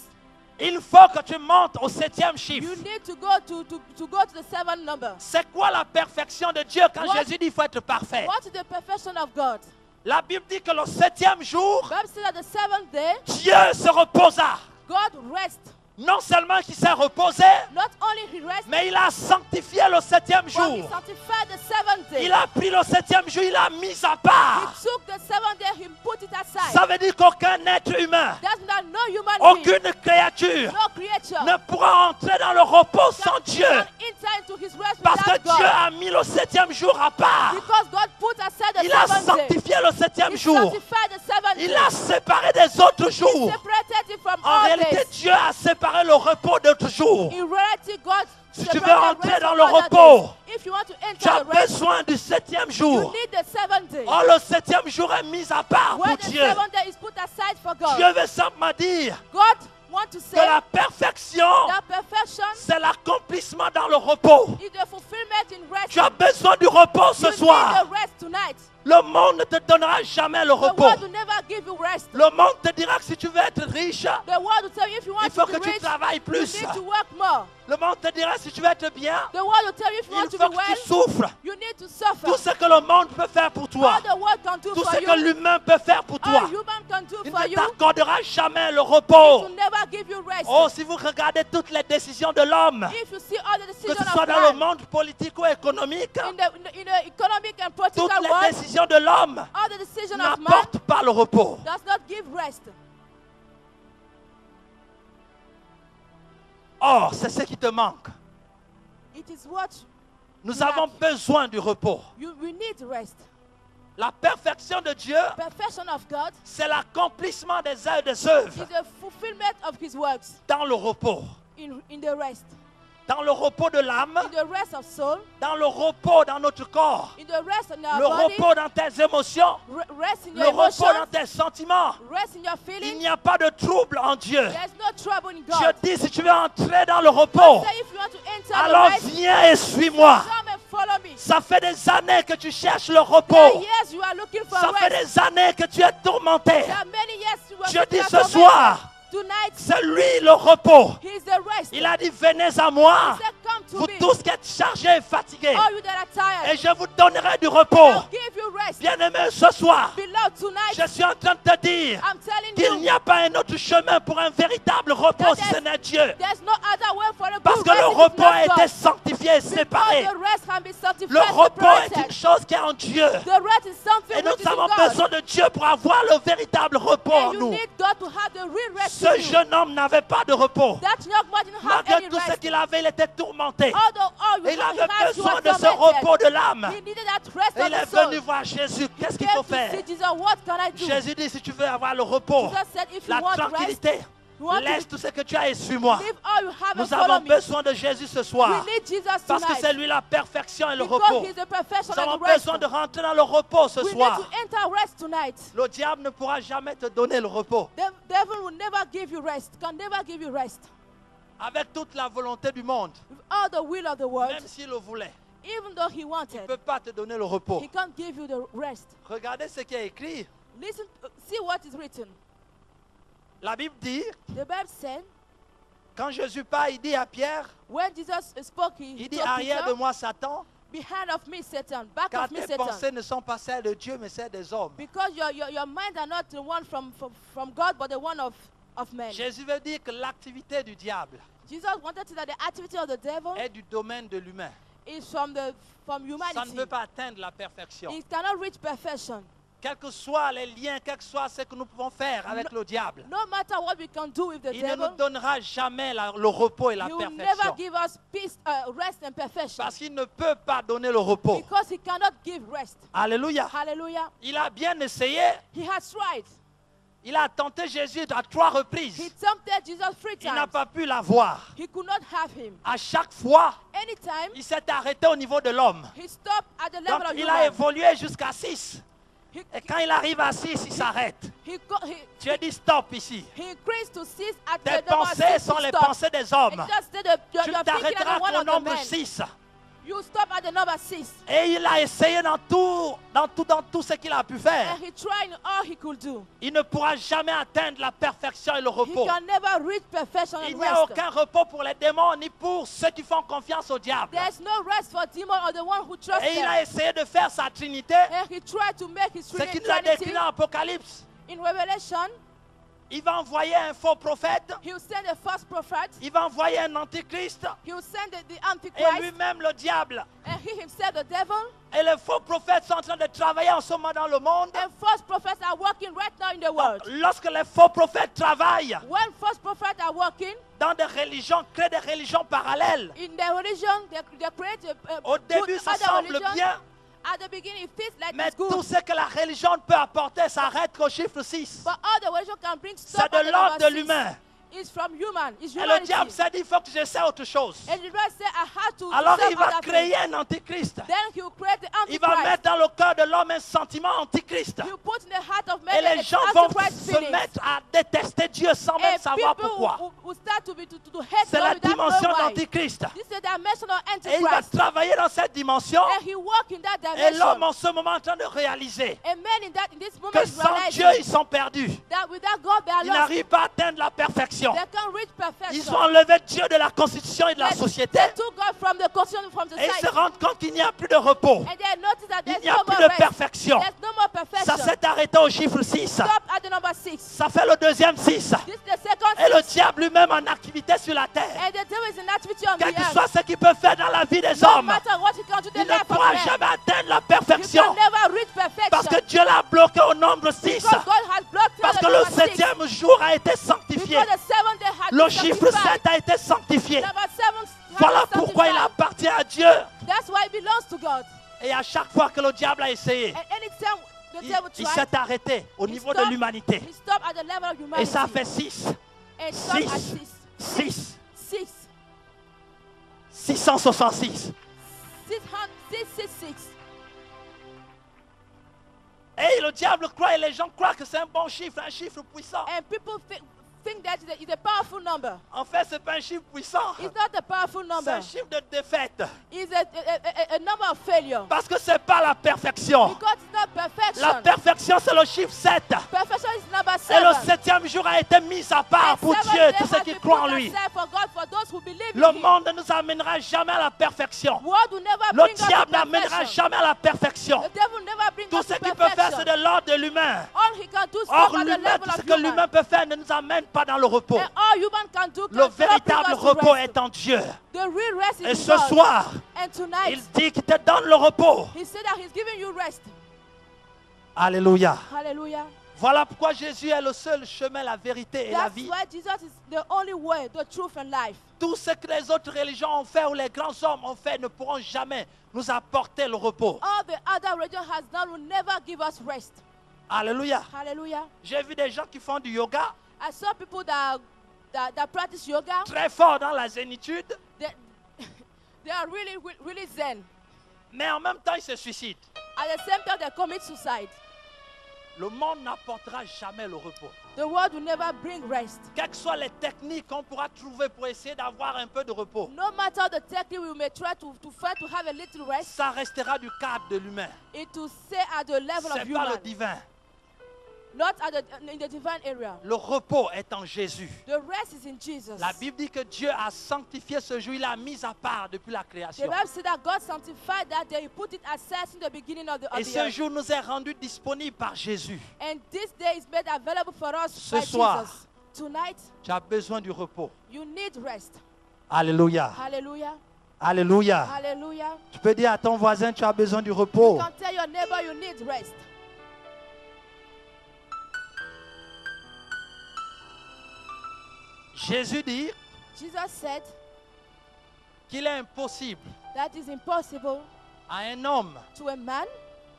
Il faut que tu montes au 7e chiffre. You need to go to the 7th number. C'est quoi la perfection de Dieu quand What- Jésus dit qu'il faut être parfait? What is the perfection of God? La Bible dit que le 7e jour, Bible says that the 7th day, Dieu se reposa. God rests. Non seulement qu'il s'est reposé, Not only he rests, mais il a sanctifié le 7e but he jour. sanctified the 7th day. Il a pris le 7e jour, il l'a mis à part. He took the 7th day, he put it aside. Ça veut dire qu'aucun être humain, That's not no human being, aucune créature no creature ne pourra entrer dans le repos sans Dieu. can enter into his rest Parce que without Dieu God. a mis le 7e jour à part. Because God put aside the Il a 7th day. sanctifié le 7e He jour. sanctified the 7th Il day. l'a séparé des autres He jours. separated it from En all réalité, days. Dieu a séparé le repos d'autres jours. In reality, God Si tu veux separated entrer rest dans from le other repos, days. If you want to Tu enter as the rest, besoin du 7e you jour. need the 7th day. Oh, le 7e jour est mis à part When pour the Dieu. 7th day is put aside for God, Dieu veut simplement dire God wants to que say la perfection, that perfection c'est l'accomplissement dans le repos. is the fulfillment in rest. Tu as besoin du repos ce You soir. need the rest tonight. Le monde ne te donnera jamais le The repos. world will never give you rest. Le monde te dira que si tu veux être riche, The world will tell you if you il want faut to que be tu rich, travailles you plus. need to work more. Le monde te dira si tu veux être bien, The world will tell you if you il want to faut be que tu well, souffres. you need to suffer. Tout ce que le monde peut faire pour toi, All the world can do tout for ce you, que l'humain peut faire pour toi, all human can do il for ne you, t'accordera jamais le it repos. will never give you rest. Oh, si vous regardez toutes les décisions de l'homme, If you see all the que decisions ce of soit dans le man, monde politico-économique, in the economic and toutes political les world, décisions de l'homme all the decisions of man n'apportent pas le repos. does not give rest. Or, c'est ce qui te manque. It is what Nous Lack. avons besoin du repos. we need rest. La perfection de Dieu, Perfection of God c'est l'accomplissement des œuvres is the fulfillment of his works dans le repos. in the rest. Dans le repos de l'âme, In the rest of soul, dans le repos dans notre corps, in the rest in our le body, repos dans tes émotions, rest in le your repos emotions, dans tes sentiments. rest in your Il feelings. n'y a pas de trouble en Dieu. There's no trouble in Je God. dis, si tu veux entrer dans le repos, Say if you want to enter alors the rest, viens et suis-moi. come and follow me. Ça fait des années que tu cherches le There are repos. years you are looking for Ça fait rest. des années que tu es tourmenté. There are many years you are Je looking dis for ce rest. soir, Tonight, c'est lui le repos. he is the rest. Il a dit, venez à moi, He said, come to vous me, tous qui êtes chargés et fatigués, all you that are et tired. je vous donnerai du repos. I'll give you rest. Bien-aimé, ce soir, Beloved, tonight, je suis en train de te dire I'm telling qu'il n'y you, a pas un autre chemin pour un véritable repos si ce n'est Dieu. there's no other way for a Parce good que le rest if it's repos a not été God. sanctifié et séparé. Because the rest can be sanctified, Le repos est separated. une chose qui est en Dieu. The rest is something Et nous which is in avons God. besoin de Dieu pour avoir le véritable repos en And you nous. need God to have the real rest Ce in you. jeune homme n'avait pas de repos. That young man didn't have Malgré any tout ce rest. qu'il avait, il était tourmenté. Although all you Et il have, avait he besoin was de ce tormented. repos de l'âme. He needed that rest Et of il est the soul. venu voir Jésus. Qu'est-ce qu'il Came faut to faire? see Jesus, what can I do? Jésus dit, si tu veux avoir le repos, Jesus said, if you la want rest, tranquillité, you want laisse to tout ce que tu as et suis-moi. leave all you have and Nous follow avons me. besoin de Jésus ce soir. We need Jesus Parce que tonight. c'est lui la perfection et le Because repos. he's the perfection Nous avons and the rest. besoin de rentrer dans le repos ce We need soir. to enter rest tonight. Le diable ne pourra jamais te donner le repos. The devil will never give you rest, can never give you rest. Avec toute la volonté du monde, With all the will of the world, même s'il le voulait, even though he il ne wanted, peut pas te donner le repos. he can't give you the rest. Regardez ce qui est écrit. Listen, see what is written. La Bible dit, The Bible said, quand Jésus part, il dit à Pierre, when Jesus spoke, he il dit, told arrière de Peter, moi Satan, behind of me, Satan, back car of me, tes Satan. pensées ne sont pas celles de Dieu, mais celles des hommes. Because your mind are not the one from God, but the one of men. Jésus veut dire que l'activité du diable Jesus wanted to say that the activity of the devil est du domaine de l'humain. is from Ça ne humanity. peut pas atteindre la perfection. It cannot reach perfection. Quels que soient les liens, quel que soit ce que nous pouvons faire avec le diable, No matter what we can do with the il ne nous devil, donnera jamais le repos et la he will never perfection. give us peace, rest and perfection. Parce qu'il ne peut pas donner le repos. Because he cannot give rest. Alléluia. Hallelujah. Il a bien essayé, He has tried. Il a tenté Jésus à 3 He reprises. tempted Jesus 3 Il n'a times. pas pu l'avoir. He could not have him. À chaque fois, Anytime, il s'est arrêté au niveau de l'homme. he stopped at the Donc level of il a human. évolué jusqu'à 6. He, Et quand il arrive à 6, il s'arrête. he Dieu dit stop ici. increased to 6 at Tes the number pensées 6. sont He les stopped. pensées des And hommes. just say Tu you're thinking t'arrêteras at one qu'au of the nombre men. 6. You stop at the number 6. Et il a essayé dans tout ce qu'il a pu faire. And he tried all he could do. Il ne pourra jamais atteindre la perfection et le He repos. can never reach perfection Il and n'y a rest. aucun repos pour les démons ni pour ceux qui font confiance au diable. There's no rest for demon or the one who trusts Et il a them. essayé de faire sa trinité, And he tried to make his ce qui Trinity. nous a décrit dans l'Apocalypse. In Revelation, Il va envoyer un faux prophète, he will send a false prophet. il va envoyer un antichrist, He will send the et Antichrist. lui-même le diable. And he himself, the devil. Et les faux prophètes sont en train de travailler en ce moment dans le monde. And false prophets are working right now in the Donc, world. lorsque les faux prophètes travaillent When false prophets are working dans des religions, créent des religions parallèles, in their religion, they create a au début ça other semble religion. bien, At the beginning, it feels like mais it's good. tout ce que la religion peut apporter s'arrête qu'au chiffre 6. But all the religion can bring C'est stuff de at the l'ordre de number 6. l'humain. It's from human. It's Et le humanity. diable s'est dit, il faut que j'essaie autre chose. And the Lord said, I had to Alors serve il va other créer things. un antichrist. Then he will create the Il va Antichrist. mettre dans le cœur de l'homme un sentiment antichrist. He will put in the heart of Et man les an gens vont Antichrist se feeling. mettre à détester Dieu sans même And savoir people pourquoi. will start to hate C'est God la without dimension knowing why. d'antichrist. This is the dimension of Et il va Antichrist. travailler dans cette dimension. And he walk in that Et l'homme dimension. en ce moment est en train de réaliser And men in this moment que is sans Dieu, realizing ils sont perdus. that without God they are Ils lost. n'arrivent pas à atteindre la perfection. They can't reach perfection. Ils ont enlevé Dieu de la constitution et de la They société. took God from the constitution, from Et ils society. se rendent compte qu'il n'y a plus de repos. And they notice that Il there's n'y a no plus more de rest. perfection. There's no more perfection. Ça s'est arrêté au chiffre 6. Stop at the number 6. Ça fait le deuxième 6. This is the second Et le 6. diable lui-même en activité sur la terre. And the devil is in activity on Quel the que earth. soit ce qu'il peut faire dans la vie des No hommes, matter what he can do, the il ne life of pourra man. jamais atteindre la You perfection. can never reach perfection. Parce que Dieu l'a bloqué au nombre 6. Because God has blocked you Parce at que the le number 6. septième jour a été sanctifié. Because the seventh day has Le been chiffre sanctified. 7 a été sanctifié. Number 7 has Voilà been pourquoi il sanctified. appartient à Dieu. That's why it belongs to God. Et à chaque fois que le diable a essayé, And anytime the devil il tries, s'est arrêté au he niveau de stopped- l'humanité. he stopped at the level of humanity. Et ça fait 6. And stop at 6. 6. 6. 6. 666. 666. Et le diable croit et les gens croient que c'est un bon chiffre, un chiffre puissant. And people think that it's a powerful number. En fait, ce n'est pas un chiffre puissant. It's not a powerful C'est number. un chiffre de défaite. It's a number of failure. Parce que ce n'est pas la perfection. Because it's not perfection. La perfection, c'est le chiffre 7. Perfection is number Et le 7. septième jour a été mis à part pour Dieu, tous ceux qui croient en lui. For God, for those who believe Le in him. monde ne nous amènera jamais à la perfection. World will never Le bring us to diable n'amènera perfection. jamais à la perfection. The devil will never bring Tout us ce to qu'il peut faire, perfection. c'est de l'ordre de l'humain. All he can do is Or, stop at the l'humain, level tout ce of que human. l'humain peut faire ne nous amène pas dans le repos. And all human can do Le can bring véritable us to repos rest. est en Dieu. The real rest is Et in ce God. soir, And tonight, il dit qu'il te donne le repos. he said that he's giving you rest. Alléluia. Hallelujah. Voilà pourquoi Jésus est le seul chemin, la vérité et la That's vie. why Jesus is the only way, the truth and life. Tout ce que les autres religions ont fait ou les grands hommes ont fait ne pourront jamais nous apporter le repos. All the other religion has done will never give us rest. Alléluia. Hallelujah. J'ai vu des gens qui font du yoga I saw people that practice yoga. très fort dans la zénitude, They are really zen. mais en même temps ils se suicident. At the same time, they commit suicide. Le monde n'apportera jamais le repos. The world will never bring rest. Quelles que soient les techniques qu'on pourra trouver pour essayer d'avoir un peu de repos, No matter the technique we may try to find to have a little rest, ça restera du cadre de l'humain. it will stay at the level Ce of n'est pas le human, divin. not in the divine area. Le repos est en Jésus. The rest is in Jesus. La Bible dit que Dieu a sanctifié ce jour, il l'a mis à part depuis la The création. Bible says that God sanctified that day. He put it aside in the beginning of the Et earth. ce jour nous est rendu disponible par Jésus. And this day is made available for us Ce by soir. Jesus. Tonight, Tu as besoin du repos. you need rest. Alléluia. Hallelujah. Alléluia. Hallelujah. Tu peux dire à ton voisin, tu as besoin du You repos. can tell your neighbor you need rest. Jésus dit Jesus said qu'il est impossible that is impossible à un homme to a man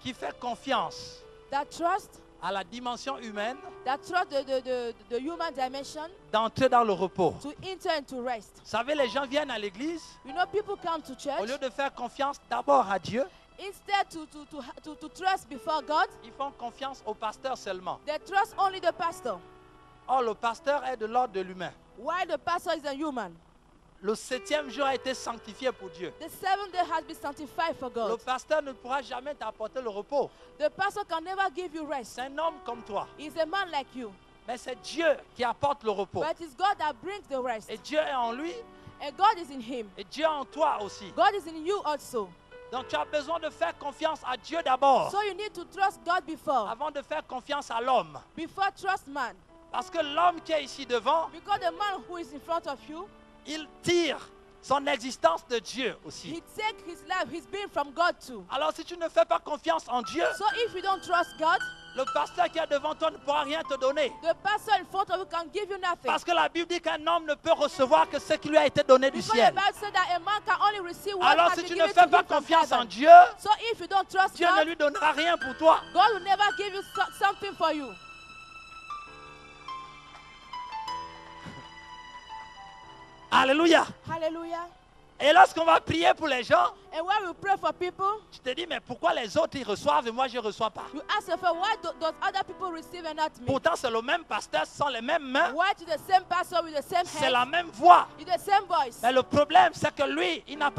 qui fait confiance that trusts à la dimension humaine that trust the human dimension d'entrer dans le repos. to enter into rest. Vous savez, les gens viennent à l'église, You know, people come to au church, lieu de faire confiance d'abord à Dieu, instead to trust before God, ils font confiance au pasteur seulement. they trust only the pastor. Or, le pasteur est de l'ordre de l'humain. While the pastor is a human. Le 7e jour a été sanctifié pour Dieu. The 7th day has been sanctified for Le God. pasteur ne pourra jamais t'apporter le repos. The pastor can never give you rest. C'est un homme comme toi. He's a man like you. Mais c'est Dieu qui apporte le repos. But it's God that brings the rest. Et Dieu est en lui, And God is in him. et Dieu est en toi aussi. God is in you also. Donc tu as besoin de faire confiance à Dieu d'abord, So you need to trust God avant de faire confiance à l'homme. before trust man. Parce que l'homme qui est ici devant, Because the man who is in front of you, il tire son existence de Dieu he aussi. takes his life, he's been from God too. Alors si tu ne fais pas confiance en Dieu, So if you don't trust God, le pasteur qui est devant toi ne pourra rien te donner. the pastor in front of you can give you nothing. Parce que la Bible dit qu'un homme ne peut recevoir que ce qui lui a été donné du Because the ciel. Bible said that a man can only receive what Alors has si been tu ne given fais to pas him from confiance en heaven. Dieu, So if you don't trust Dieu ne God, lui donnera rien pour toi. God will never give you something for you. Alléluia. Hallelujah. Et lorsqu'on va prier pour les gens, And when we pray for people, tu te dis, mais pourquoi les autres ils reçoivent et moi je ne reçois pas? you ask yourself, why does other people receive and not me? Pourtant c'est le même pasteur, ce sont les mêmes mains, Why to the same pastor with the same c'est hands, la même voix. with the same voice? Mais le problème c'est que lui, tu n'as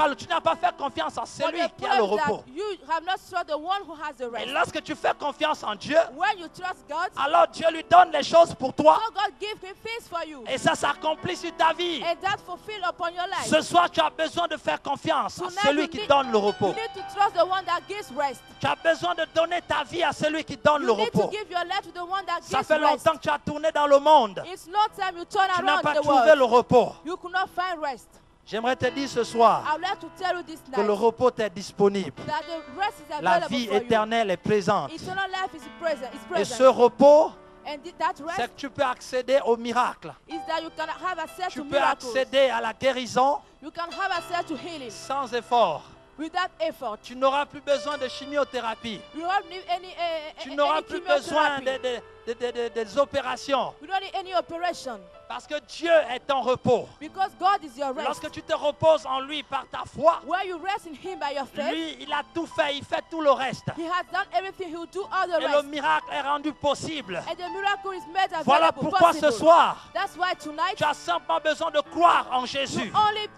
pas fait confiance en But celui the qui a le problem is repos. that you have not trusted the one who has the Et rest. lorsque tu fais confiance en Dieu, When you trust God, alors Dieu lui donne les choses pour toi. so God give him things for you. Et ça s'accomplit sur ta vie. And that fulfill upon your life. Ce soir, tu as besoin de faire confiance à Tonight, celui you qui need- donne le You repos. need to trust the one that gives rest. Tu as besoin de donner ta vie à celui qui donne le You need to repos. give your life to the one that Ça gives fait rest. longtemps que tu as tourné dans le monde. It's no time you turn Tu n'as around pas the trouvé world. le repos. You could not find rest. J'aimerais te dire ce soir I would like to tell you this que le night repos est disponible. that the rest is La available vie for éternelle est présente. you. Eternal life is present. Is Et ce present. repos, And that c'est rest que tu peux accéder au miracle. is that you can have access Tu to peux miracles. accéder à la guérison You can have access to healing sans effort. without effort. Tu n'auras plus besoin de chimiothérapie. You don't need Tu any n'auras plus besoin chemotherapy. des opérations. You don't need any operation Parce que Dieu est ton repos. because God is your rest. Lorsque tu te reposes en lui par ta foi, Where you rest in Him by your faith, lui, il a tout fait, il fait tout le reste. He has done everything. He will do all the Et le rest. miracle est rendu possible. And the miracle is made available. Voilà pourquoi possible. ce soir, That's why tonight tu as simplement besoin de croire en you Jésus only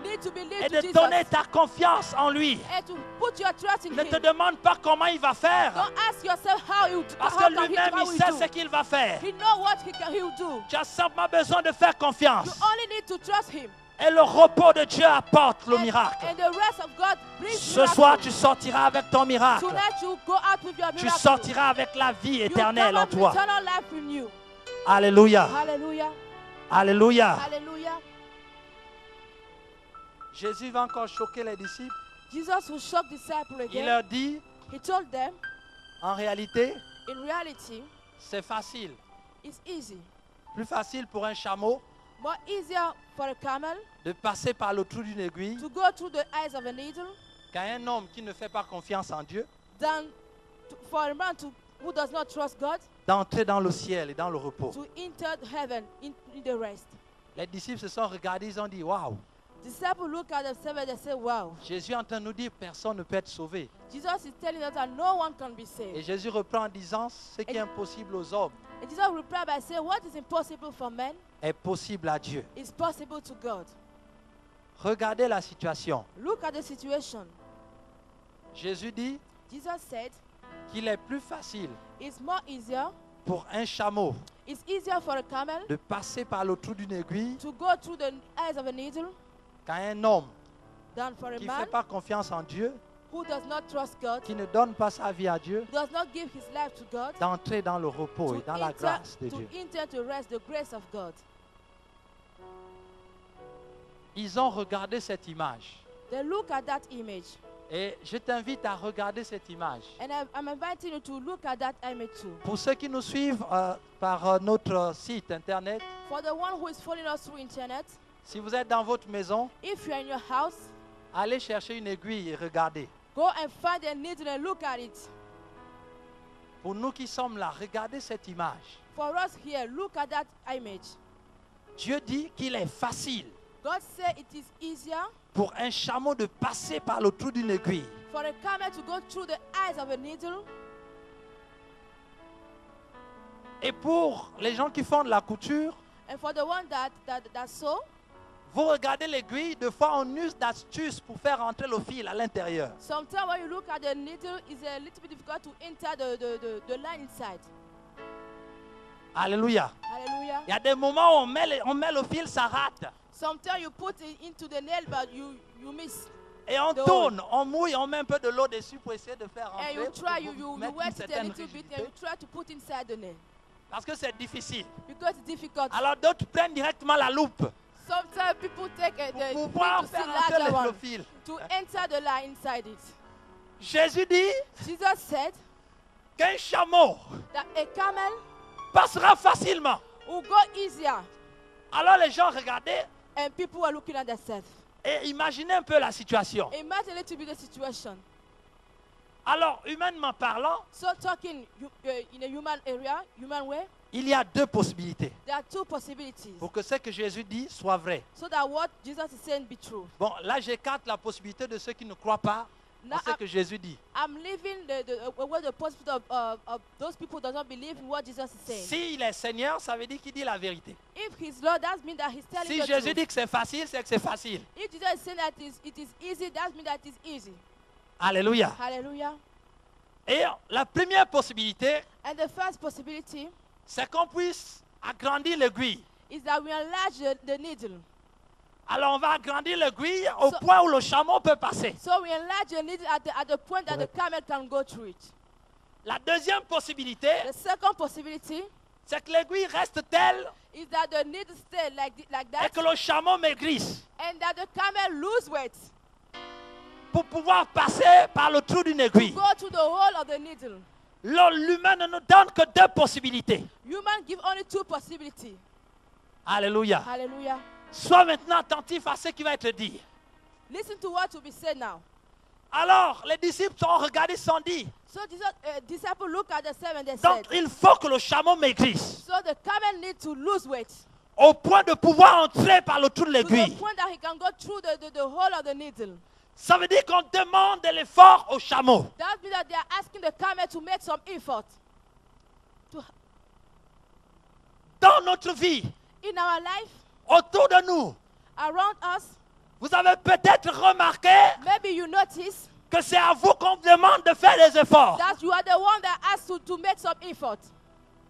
need to believe et to de Jesus donner ta confiance en lui. and to put your trust in Ne Him. te demande pas comment il va faire, Don't ask yourself how parce how que can lui-même, how il will sait do. ce qu'il va faire. He know what he will do. Tu as simplement besoin de faire You confiance. only need to trust Him. Et le repos de Dieu apporte le And- miracle. And the rest of God brings Ce miracle. soir, tu sortiras avec ton miracle. Tonight you go out with your Tu miracle. sortiras avec la vie You éternelle come en out with toi. eternal life in you. Alléluia. Hallelujah. Alléluia. Hallelujah. Jésus va encore choquer les disciples. Jesus will shock disciples Il again. leur dit, He told them, en réalité, in reality, c'est facile. it's easy. Plus facile pour un chameau More easier for a camel de passer par le trou d'une aiguille to go through the eyes of a needle qu'à un homme qui ne fait pas confiance en Dieu than for a man who does not trust God d'entrer dans le ciel et dans le repos. to enter heaven in the rest. Les disciples se sont regardés, ils ont dit, waouh, Disciples look at themselves and they say, wow. Jésus est en train de nous dire, personne ne peut être sauvé. Jesus is telling us that no one can be Et saved. Jésus reprend en disant, ce qui est impossible aux hommes And Jesus replied by saying, what is impossible for men est possible à Dieu. is possible to God. Regardez la situation. Look at the situation. Jésus dit Jesus said, qu'il est plus facile it's more easier, pour un chameau it's easier for a camel de passer par le trou d'une aiguille to go through the eyes of a needle qu'à un homme than for a qui ne fait man pas confiance en Dieu, who does not trust God, qui ne donne pas sa vie à Dieu, does not give his life to God, d'entrer dans le repos et dans la grâce de to Dieu. enter to rest the grace of God. Ils ont regardé cette image. They look at that image. Et je t'invite à regarder cette image. And I'm inviting you to look at that image too. Pour ceux qui nous suivent par notre site internet, For the one who is following us through internet, si vous êtes dans votre maison, if you're in your house, allez chercher une aiguille et regardez. go and find a needle and look at it. Pour nous qui sommes là, regardez cette image. For us here, look at that image. Dieu dit qu'il est facile God said it is easier pour un chameau de passer par le trou d'une aiguille. for a camel to go through the eyes of a needle. Et pour les gens qui font de la couture, And for the one that sew, vous regardez l'aiguille, de fois on use d'astuces pour faire entrer le fil à l'intérieur. sometimes when you look at the needle, it's a little bit difficult to enter the line inside. Alléluia. Hallelujah. Il y a des moments où on met le fil, ça rate. Sometimes you put it into the nail, but you miss. Et on The tourne, on mouille, on met un peu de l'eau dessus pour essayer de faire And rentrer. you pour try, you mettre une wet it a certaine little bit, and rigidité. you try to put inside the nail. Parce que c'est difficile. Because it's difficult. Alors d'autres prennent directement la loupe Sometimes people take pour the pouvoir thing to see faire entrer larger le one, fil. to enter the line inside it. Jésus dit Jesus said qu'un chameau that a camel passera facilement. will go easier, Alors les gens regardaient and people were looking at themselves. et imaginaient un peu la situation. Imagine a little bit the situation. Alors, humainement parlant, So talking in a human way, il y a deux possibilités there are two possibilities. pour que ce que Jésus dit soit vrai. So that what Jesus is saying be true. Bon, là j'écarte la possibilité de ceux qui ne croient pas Now en ce que Jésus dit. I'm leaving the possibility of those people does not believe in what Jesus is saying. S'il est Seigneur, ça veut dire qu'il dit la vérité. If he's Lord, that means that he's telling Si the Jésus truth. dit que c'est facile, c'est que c'est facile. If Jesus is saying that it is easy, that means that it is easy. Alléluia. Hallelujah. Et la première possibilité, And the first possibility c'est qu'on puisse agrandir l'aiguille. is that we enlarge the needle. Alors on va agrandir l'aiguille au So- point où le chameau peut passer. So we enlarge the needle at the point that the camel can go through it. La deuxième possibilité, The second possibility c'est que l'aiguille reste telle is that the needle stay like et that, que le chameau maigrisse and that the camel lose weight pour pouvoir passer par le trou d'une aiguille. go to the hole of the needle. L'humain ne nous donne que deux possibilités. Human give only two possibilities. Alléluia. Hallelujah. Sois maintenant attentif à ce qui va être dit. Listen to what will be said now. Alors, les disciples ont regardé, se sont dit, So Jesus, disciples look at the seven, they donc said, il faut que le chameau maigrisse so the camel needs to lose weight au point de pouvoir entrer par le trou de to the l'aiguille. point that he can go through the hole of the needle. Ça veut dire qu'on demande de l'effort au chameau. That means that they are asking the camel to make some effort. Dans notre vie, In our life, autour de nous, around us, vous avez peut-être remarqué maybe you notice que c'est à vous qu'on demande de faire des efforts. that you are the one that asks to make some effort.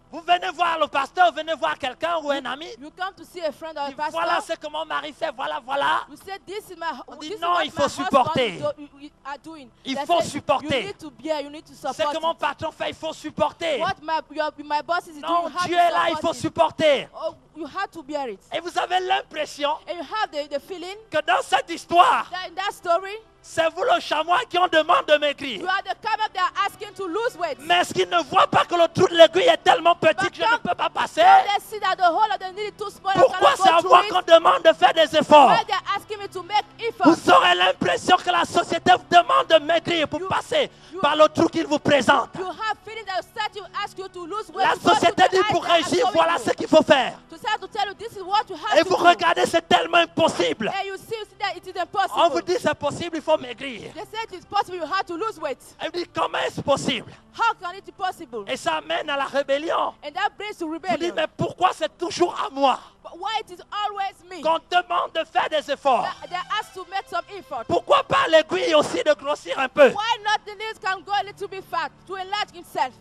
Vous venez voir le pasteur, venez voir quelqu'un ou un ami. You come to see a friend or a Dit, pastor. voilà ce que mon mari fait, voilà. You say, this is my On dit, this is non, what il faut my supporter. husband are doing. Il They faut say, supporter. You need to bear, you need to Ce support que mon it. patron fait, il faut supporter. What my boss is Non, doing, you have Dieu to est là, il support faut it. supporter. Oh, you have to bear it. Et vous avez l'impression And you have the feeling que dans cette histoire, that in that story, c'est vous le chamois qui on demande de you maigrir. are the camel they are asking to lose weight. Mais est-ce qu'ils ne voient pas que le trou de l'aiguille est tellement petit que je ne peux pas passer? They see that the hole of the needle is too small. I Pourquoi cannot c'est à go moi through qu'on it. demande de faire des efforts? Why they are asking me to make Vous effort? aurez l'impression que la société vous demande de maigrir pour passer par le trou qu'il vous présente. You have feeling that society will ask you to lose weight. La to go to société the dit eyes pour that are réussir, showing voilà you. ce qu'il faut faire. To tell you this is what you have Et to vous do. regardez, c'est tellement impossible. And you see that it is On impossible. vous dit c'est possible, il faut maigrir. They say it is possible, you have to lose weight. Et vous dites comment est-ce possible? How can it be possible? Et ça amène à la rébellion. And that brings to Vous dites rebellion. mais pourquoi c'est toujours à moi But why it is always me? qu'on demande de faire des efforts? They're asked to make some effort. Pourquoi pas l'aiguille aussi de grossir un peu? Why not the nails can go a little bit fat to enlarge himself?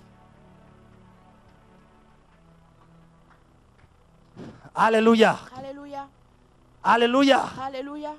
Alléluia. Hallelujah. Alléluia. Hallelujah.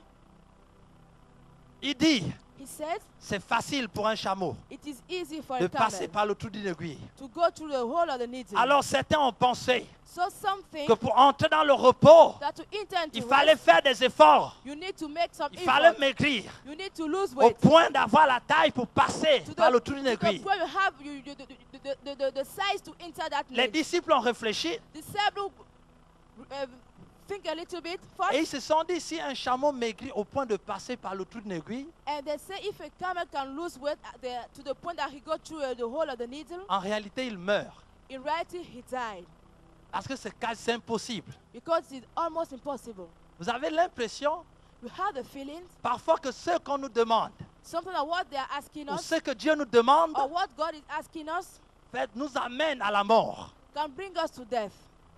Il dit, He says c'est facile pour un chameau it is easy for de a passer camel par le trou d'une aiguille. to go through the hole of the needle. Alors certains ont pensé So something que pour entrer dans le repos, that to enter into il fallait rest, faire des efforts. you need to make some Il fallait effort. maigrir You need to lose au weight. point d'avoir la taille pour passer To par le trou d'une to aiguille. the point you have the size to enter that Les needle. disciples ont réfléchi. Disciples think a little bit Et first. ils se sont dit, si un chameau maigrit au point de passer par le trou d'une aiguille, And they say if a camel can lose weight to the point that he got through the hole of the needle, en réalité, il meurt. in reality he died. Parce que c'est quasi impossible. Because it's almost impossible. Vous avez l'impression, We have the feeling, parfois, que ce qu'on nous demande, something like what they are asking ou us, ce que Dieu nous demande, or what God is asking us, nous amène à la mort. can bring us to death.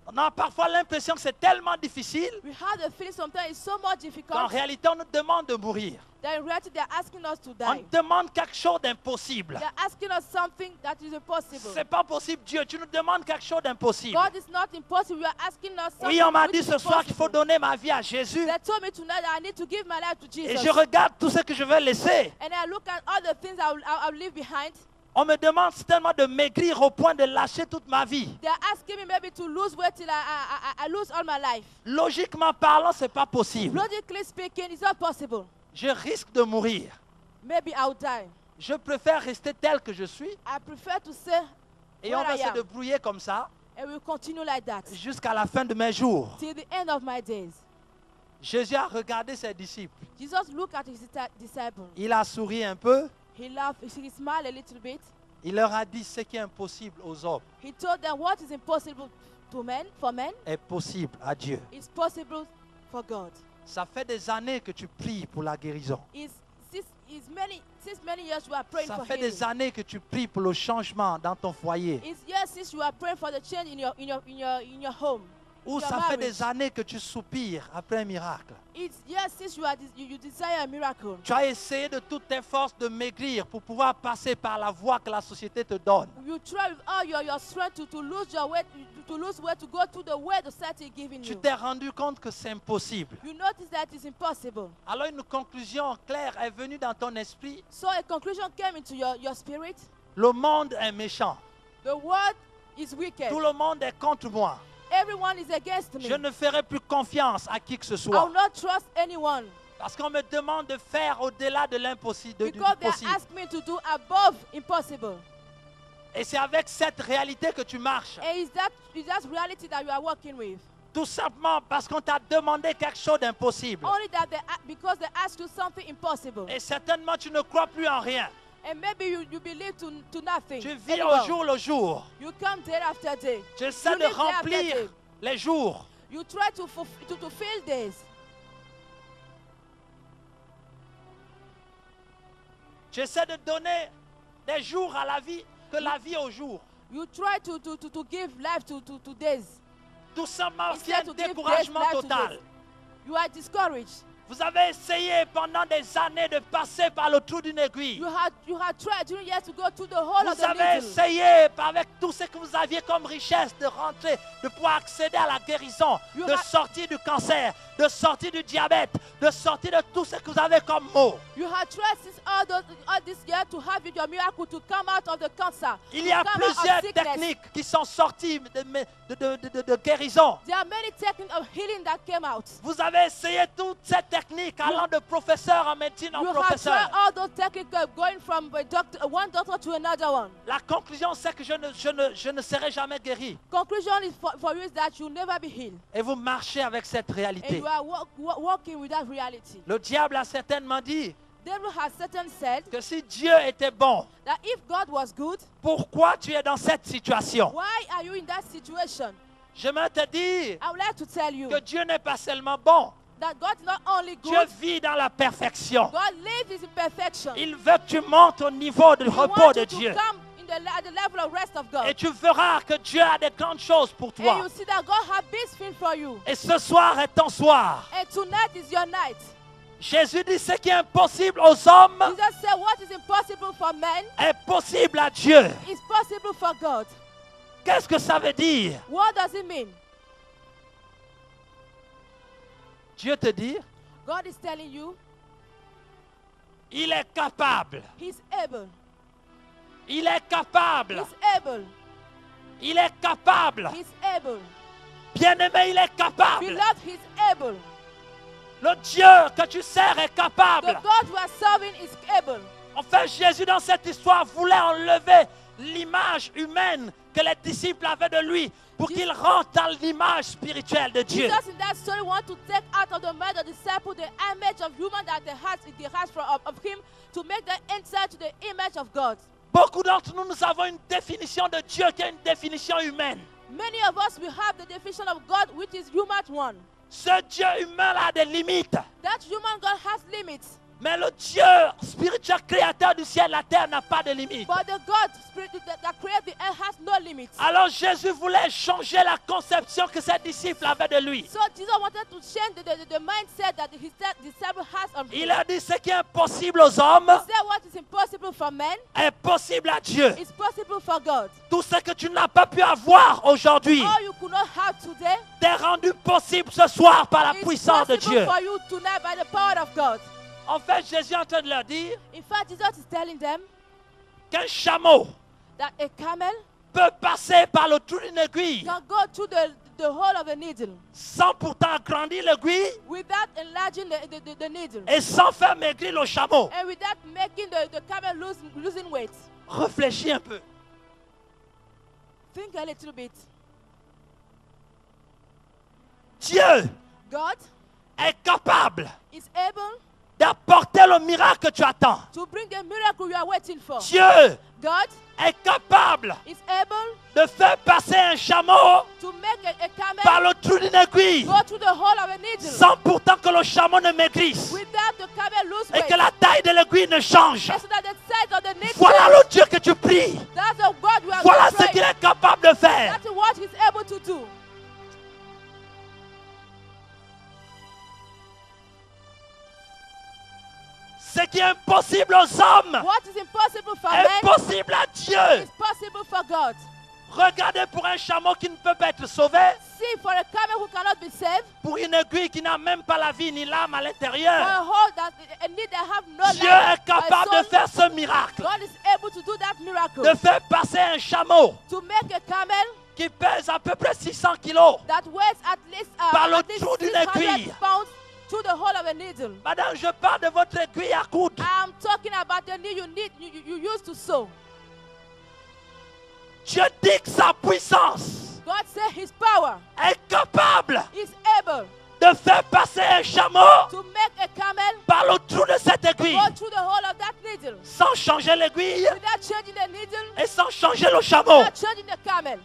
On a parfois l'impression que c'est tellement difficile We have the feeling sometimes it's so much qu'en difficult réalité, on nous demande de mourir. that in reality they are asking us to On die. demande quelque chose d'impossible. They are asking us something that is impossible. C'est pas possible, Dieu. Tu nous demandes quelque chose d'impossible. God is not impossible. You are asking us something Oui, on m'a which dit is ce soir qu'il faut possible. donner ma vie à Jésus. They told me tonight that I need to give my life to Et Jesus. je regarde tout ce que je vais laisser. And I look at all the things I'll leave behind. On me demande tellement de maigrir au point de lâcher toute ma vie. They are asking me maybe to lose weight till I lose all my life. Logiquement parlant, c'est pas possible. Logically speaking, it's not possible. Je risque de mourir. Maybe I'll die. Je préfère rester tel que je suis I prefer to stay et on where va I se am. débrouiller comme ça And we'll continue like that jusqu'à la fin de mes jours. till the end of my days. Jésus a regardé ses disciples. Jesus looked at his disciples. Il a souri un peu. He laughed, he smiled a little bit. Il leur a dit ce qui est impossible aux hommes He told them what is impossible for men est possible à Dieu. is possible for God. Ça fait des années que tu pries pour la guérison. Since many years you are praying Ça for fait healing. des années que tu pries pour le changement dans ton foyer. It's years since you are praying for the change in your home. Ou your ça fait marriage. des années que tu soupires après un miracle. It's years since you desire a miracle. Tu as essayé de toutes tes forces de maigrir pour pouvoir passer par la voie que la société te donne. You try with all your strength to lose your weight, to lose weight, to go through the way the society is giving Tu you. t'es rendu compte que c'est impossible. You notice that it's impossible. Alors une conclusion claire est venue dans ton esprit. So a conclusion came into your spirit. Le monde est méchant. The world is wicked. Tout le monde est contre moi. Everyone is against me. Je ne ferai plus confiance à qui que ce I soit. will not trust anyone. Parce qu'on me demande de faire au-delà de l'impossible. Because they are asking me to do above impossible. Et c'est avec cette réalité que tu marches. And is that reality that you are working with? Tout simplement parce qu'on t'a demandé quelque chose d'impossible. Only that because they ask you something impossible. Et certainement tu ne crois plus en rien. And maybe you believe to nothing. Tu vis anymore. au jour le jour. You come day after day. Tu essaies You de live day after remplir day. les jours. You try to fill days. Tu essaies de donner des jours à la vie que la vie au jour. You try to give life to days. Tout simplement, c'est Instead un to give découragement life to total. days. You are discouraged. Vous avez essayé pendant des années de passer par le trou d'une aiguille. You had tried during years to go through the whole of Vous the avez needle. essayé, avec tout ce que vous aviez comme richesse, de rentrer, de pouvoir accéder à la guérison, You de have- sortir du cancer, de sortir du diabète, de sortir de tout ce que vous avez comme maux. You had tried since all this year to have your miracle to come out of the cancer. Il to y a come out of plusieurs sickness. techniques qui sont sorties de guérison. There are many techniques of healing that came out. Vous avez essayé toutes ces techniques allant de professeur en médecine en You have professeur. tried all those techniques of going from one doctor to another one. La conclusion, c'est que je ne serai jamais guéri. Conclusion is for you is that you'll never be healed. Et vous marchez avec cette And réalité. you are walking with that reality. Le diable a certainement dit Devil has certainly said que si Dieu était bon, that if God was good, pourquoi tu es dans cette situation? why are you in that situation? J'aimerais te dire I would like to tell you que Dieu n'est pas seulement bon. that God is not only Dieu good, vit dans la perfection. God lives in perfection. Il veut que tu montes au niveau du He repos wants de you Dieu. to come at the level of rest of God. Et tu verras que Dieu a de grandes choses pour And toi. you see that God has big things for you. Et ce soir est ton soir. And tonight is your night. Jésus dit ce qui est impossible aux hommes Jesus said what is impossible for men est possible à Dieu. is possible for God. Qu'est-ce que ça veut dire? What does it mean? Dieu te dit, God is telling you il est capable. He's able. Il est capable. He's able. Il est capable. He's able. Bien-aimé, il est capable. Beloved, He's able. Le Dieu que tu sers est The capable. God we are serving is able. Enfin, Jésus, dans cette histoire, voulait enlever l'image humaine que les disciples avaient de lui pour qu'il rentre dans l'image spirituelle de Dieu. Jesus in that story want to take out of the mind of the disciple the image of human that they had of him to make them enter to the image of God. Beaucoup d'entre nous, nous avons une définition de Dieu qui est une définition humaine. Many of us, we have the definition of God, which is human one. Ce Dieu humain a des limites. That human God has limits. Mais le Dieu spirituel créateur du ciel et de la terre n'a pas de limites. But the God spirit that created the earth has no limits. Alors Jésus voulait changer la conception que ses disciples avaient de lui. So Jesus wanted to change the mindset that his disciple has of him. Il a dit ce qui est impossible aux hommes He said what is impossible for men est possible à Dieu. is possible for God. Tout ce que tu n'as pas pu avoir aujourd'hui All you could not have today t'est rendu possible ce soir par la is puissance de possible Dieu. for you tonight by the power of God. En fait, Jésus est en train de leur dire In fact, Jesus is telling them qu'un chameau that a camel peut passer par le trou d'une aiguille can go through the hole of a needle sans pourtant agrandir l'aiguille without enlarging the needle et sans faire maigrir le chameau. and without making the camel losing weight. Réfléchis un peu. Think a little bit. Dieu God est capable is able d'apporter le miracle que tu attends. to bring the miracle you are waiting for. Dieu God est capable is able de faire passer un chameau to make a par camel le trou d'une aiguille go through the hole of a needle sans pourtant que le chameau ne maigrisse without the camel lose et weight. que la taille de l'aiguille ne change. So that the size of the needle, Voilà le Dieu que tu pries. that's the God you are Voilà going to ce qu'il pray. est capable de faire. That's what he's able to do. Ce qui est impossible aux hommes What is impossible for men est possible à Dieu. is possible for God. Regardez pour un chameau qui ne peut pas être sauvé, See, for a camel who cannot be saved, pour une aiguille qui n'a même pas la vie ni l'âme à for l'intérieur. a hole that a need that have no Dieu life, est capable a de soul, faire ce miracle, God is able to do that miracle. de faire passer un chameau To make a camel qui pèse à peu près 600 kilos. that weighs at least Par le at least trou d'une 600 aiguille. pounds through the hole of a needle. Madame, je parle de votre aiguille à coudre. I'm talking about the need you use to sew. Dieu dit que sa puissance God said his power est capable is able de faire passer un chameau to make a camel par le trou de cette aiguille go through the hole of that needle sans changer l'aiguille without changing the needle, et sans changer le chameau. without changing the camel.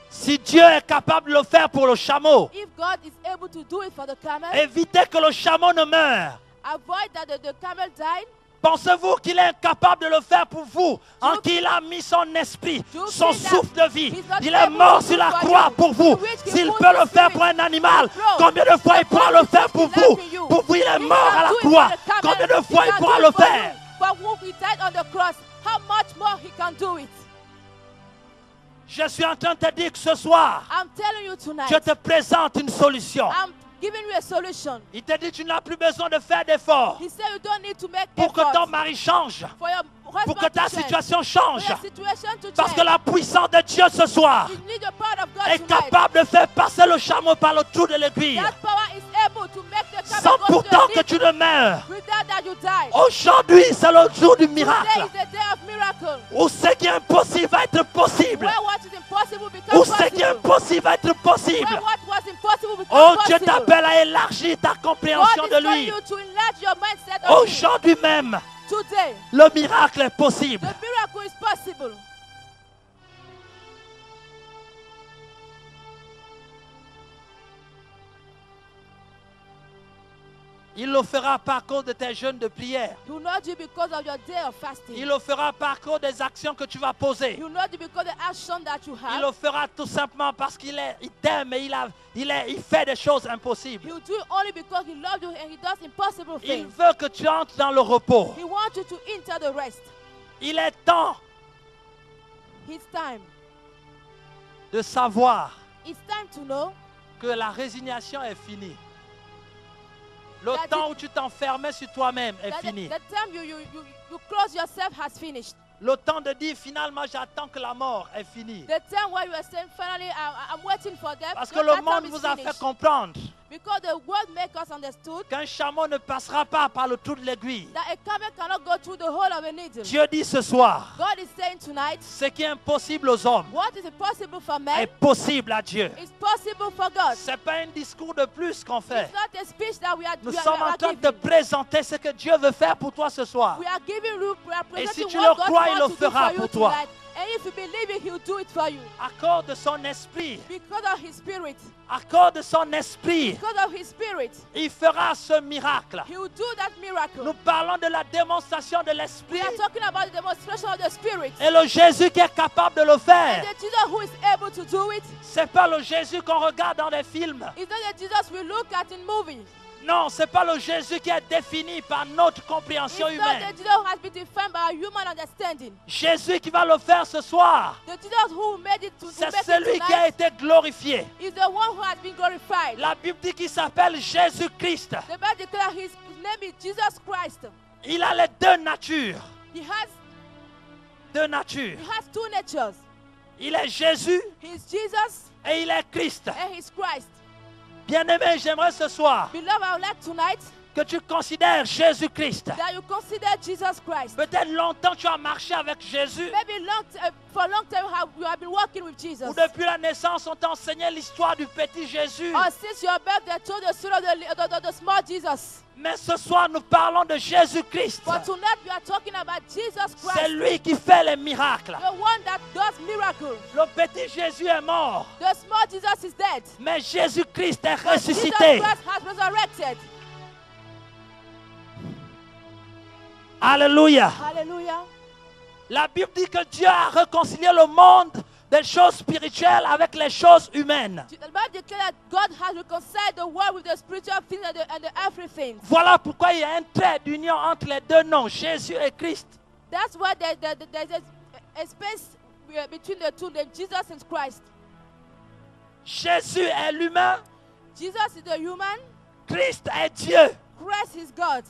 Si Dieu est capable de le faire pour le chameau, If God is able to do it for the camel, évitez que le chameau ne meure. avoid that the camel died. Pensez-vous qu'il est incapable de le faire pour vous, en qui il a mis son esprit, son souffle de vie? Il est mort sur la croix pour vous. S'il peut le faire pour un animal, combien de fois il pourra le faire pour vous? Pour vous, il est mort à la croix. Combien de fois il pourra le faire? For whom he died on the cross, how much more he can do it? Je suis en train de te dire que ce soir, I'm telling you tonight, je te présente une solution. I'm giving you a solution. Il te dit tu n'as plus besoin de faire d'efforts He said you don't need to make pour que ton efforts mari change, for your pour que husband ta to change, situation for change. your situation to Parce que change. la puissance de Dieu ce soir You need the power of God est tonight. capable de faire passer le chameau par le trou de l'aiguille, That power is able to make the camel sans go to pourtant the que tu ne meurs. without that you die. Aujourd'hui, c'est le jour du Today miracle, is the day of miracle. où ce qui est impossible va être possible, Where what is impossible becomes où ce qui est possible. impossible va être possible. Where what was impossible becomes Oh, Dieu possible. t'appelle à élargir ta compréhension God de is calling lui. you to enlarge your mindset on Him. Aujourd'hui même, Today, le miracle est possible. the miracle is possible. Il le fera par cause de tes jeûnes de prière. He will not do it because of your day of fasting. Il le fera par cause des actions que tu vas poser. He will not do it because of the action that you Il have. le fera tout simplement parce qu'il t'aime et il fait des choses impossibles. He will do it only because He loves you and He does impossible Il things. veut que tu entres dans le repos. He wants you to enter the rest. Il est temps It's time. de savoir It's time to know que la résignation est finie. Le That temps it- où tu t'enfermais sur toi-même est that fini. the time you close yourself has finished. Le temps de dire finalement j'attends que la mort est finie. The time where you are saying finally I'm waiting for death. Parce que no, le that monde time is vous a finished. fait comprendre Because the world make us understood qu'un chameau ne passera pas par le trou de l'aiguille. that a camel cannot go through the hole of a needle. Dieu dit ce soir, God is saying tonight, ce qui est impossible aux hommes what is impossible for est men possible à Dieu. is possible for God. Ce n'est pas un discours de plus qu'on fait. It's not a speech that we are, Nous we are, sommes we en are train de giving. présenter ce que Dieu veut faire pour toi ce soir. We are giving you, we are Et si presenting tu what le God crois, il le wants to do fera for you pour toi. tonight. And if you believe it, He will do it for you. Accorde son esprit. Because of His Spirit. Accorde son esprit. Because of His Spirit. Il fera ce miracle. He will do that miracle. Nous parlons de la démonstration de We l'esprit. are talking about the demonstration of the Spirit. Et le Jésus qui est capable de le And faire. the Jesus who is able to do it C'est pas le Jésus qu'on regarde dans les films. is not the Jesus we look at in movies. Non, c'est pas le Jésus qui est défini par notre It's compréhension not the humaine. Jesus who has been defined by human understanding. Jésus qui va le faire ce soir, The Jesus who made it to c'est make it celui qui a tonight été glorifié. is the one who has been glorified. La Bible dit qu'il s'appelle Jésus-Christ. The Bible declares his name is Jesus Christ. Il a les deux natures. He has two natures. Il est Jésus He is Jesus et il est Christ. and he's Christ. Bien-aimé, j'aimerais ce soir Beloved, I would like tonight que tu considères Jésus-Christ. that you consider Jesus Christ. Peut-être longtemps tu as marché avec Jésus Maybe for a long time you have been walking with Jesus. ou depuis la naissance on t'a enseigné l'histoire du petit Jésus. Or since your birth they told the story of the small Jesus. Mais ce soir nous parlons de Jésus-Christ. But tonight we are talking about Jesus C'est Christ. lui qui fait les miracles. The one that does miracles. Le petit Jésus est mort, The small Jesus is dead. mais Jésus-Christ est But Jesus ressuscité. Christ has resurrected. Alléluia. Hallelujah. La Bible dit que Dieu a réconcilié le monde des choses spirituelles avec les choses humaines. The Bible declares that God has reconciled the world with the spiritual things and the earthly things. Voilà pourquoi il y a un trait d'union entre les deux noms, Jésus et Christ. That's why there's a space between the two, the Jesus and Christ. Jésus est l'humain, Jesus is the human, Christ est Dieu. Christ is God.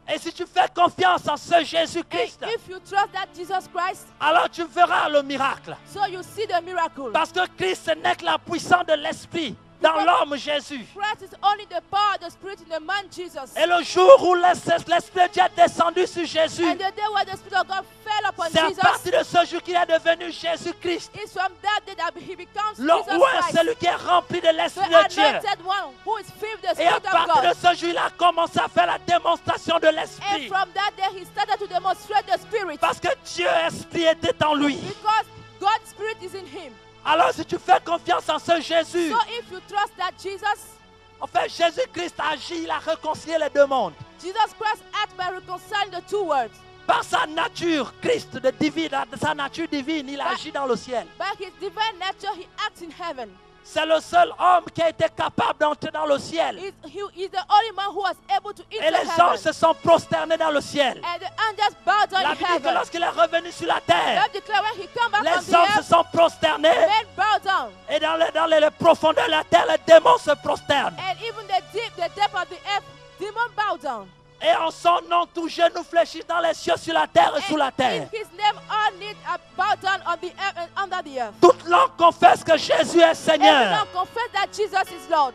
Et si tu fais confiance en ce And Jésus-Christ, if you trust that Jesus Christ, alors tu verras le miracle. so you see the miracle. Parce que Christ n'est que la puissance de l'Esprit dans l'homme Jésus. Christ is only the power of the Spirit in the man Jesus. Et le jour où l'Esprit de Dieu est descendu sur Jésus, And the day when the Spirit of God fell upon c'est à Jesus, partir de ce jour qu'il est devenu Jésus-Christ. it's from that day that he becomes Le Jesus roi, Christ, celui qui est rempli de the l'Esprit de Dieu. anointed one who is filled with the Et à Spirit of partir de God. ce jour, il a commencé à faire la démonstration de And l'Esprit. from that day he started to demonstrate the Spirit. Parce que Dieu, Esprit, était en lui. Because God's Spirit is in him. Alors si tu fais confiance en ce Jésus, So if you trust that Jesus, en fait, Jésus-Christ agit, il a réconcilié les deux mondes. Jesus Christ acts by reconciling the two worlds. Par sa nature, Christ de divine, sa nature divine, il agit dans le ciel. By his divine nature, he acts in heaven. C'est le seul homme qui a été capable d'entrer dans le ciel. He's the only man who was able to Et enter les heaven. anges se sont prosternés dans le ciel. And the angels bowed down La in Bible dit que heaven. lorsqu'il est revenu sur la terre, Bible declare when he come back from les the hommes se earth, sont prosternés. men bow down. Et dans les profondeurs de la terre, les démons se prosternent. And even the depth of the earth, demons bow down. Et en son nom, tout genou fléchit dans les cieux, sur la terre et sous la And terre. in his name, all knees are bowed down on the earth and under the earth. Toute langue confesse que Jésus est Seigneur. Everyone confess that Jesus is Lord.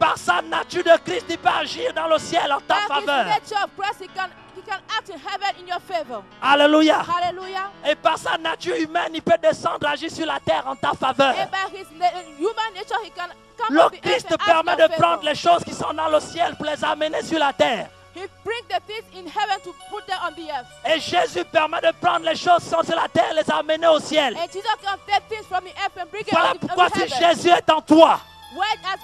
Par sa nature de Christ, il peut agir dans le ciel en ta By his faveur. nature of Christ, he can act in heaven in your favor. Alléluia. Hallelujah. Et par sa nature humaine, il peut descendre, agir sur la terre en ta faveur. And by his human nature, he can come Le on the earth Christ and act permet in de your prendre favor. les choses qui sont dans le ciel pour les amener sur la terre. He brings the things in heaven to put them on the earth. Et Jésus permet de prendre les choses qui sont sur la terre et les amener au ciel. And Jesus can take things from the earth and bring it Voilà on pourquoi the si heaven. Jésus est en toi, Whereas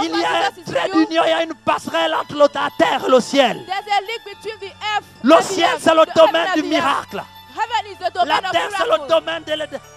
il y a un Jesus is trait in you, d'union, il y a une passerelle entre la terre et le ciel. there's a link between the earth Le and the ciel, earth. c'est le The domaine heaven du and the earth. miracle. Heaven is the La domain of terre, c'est le miracles. domaine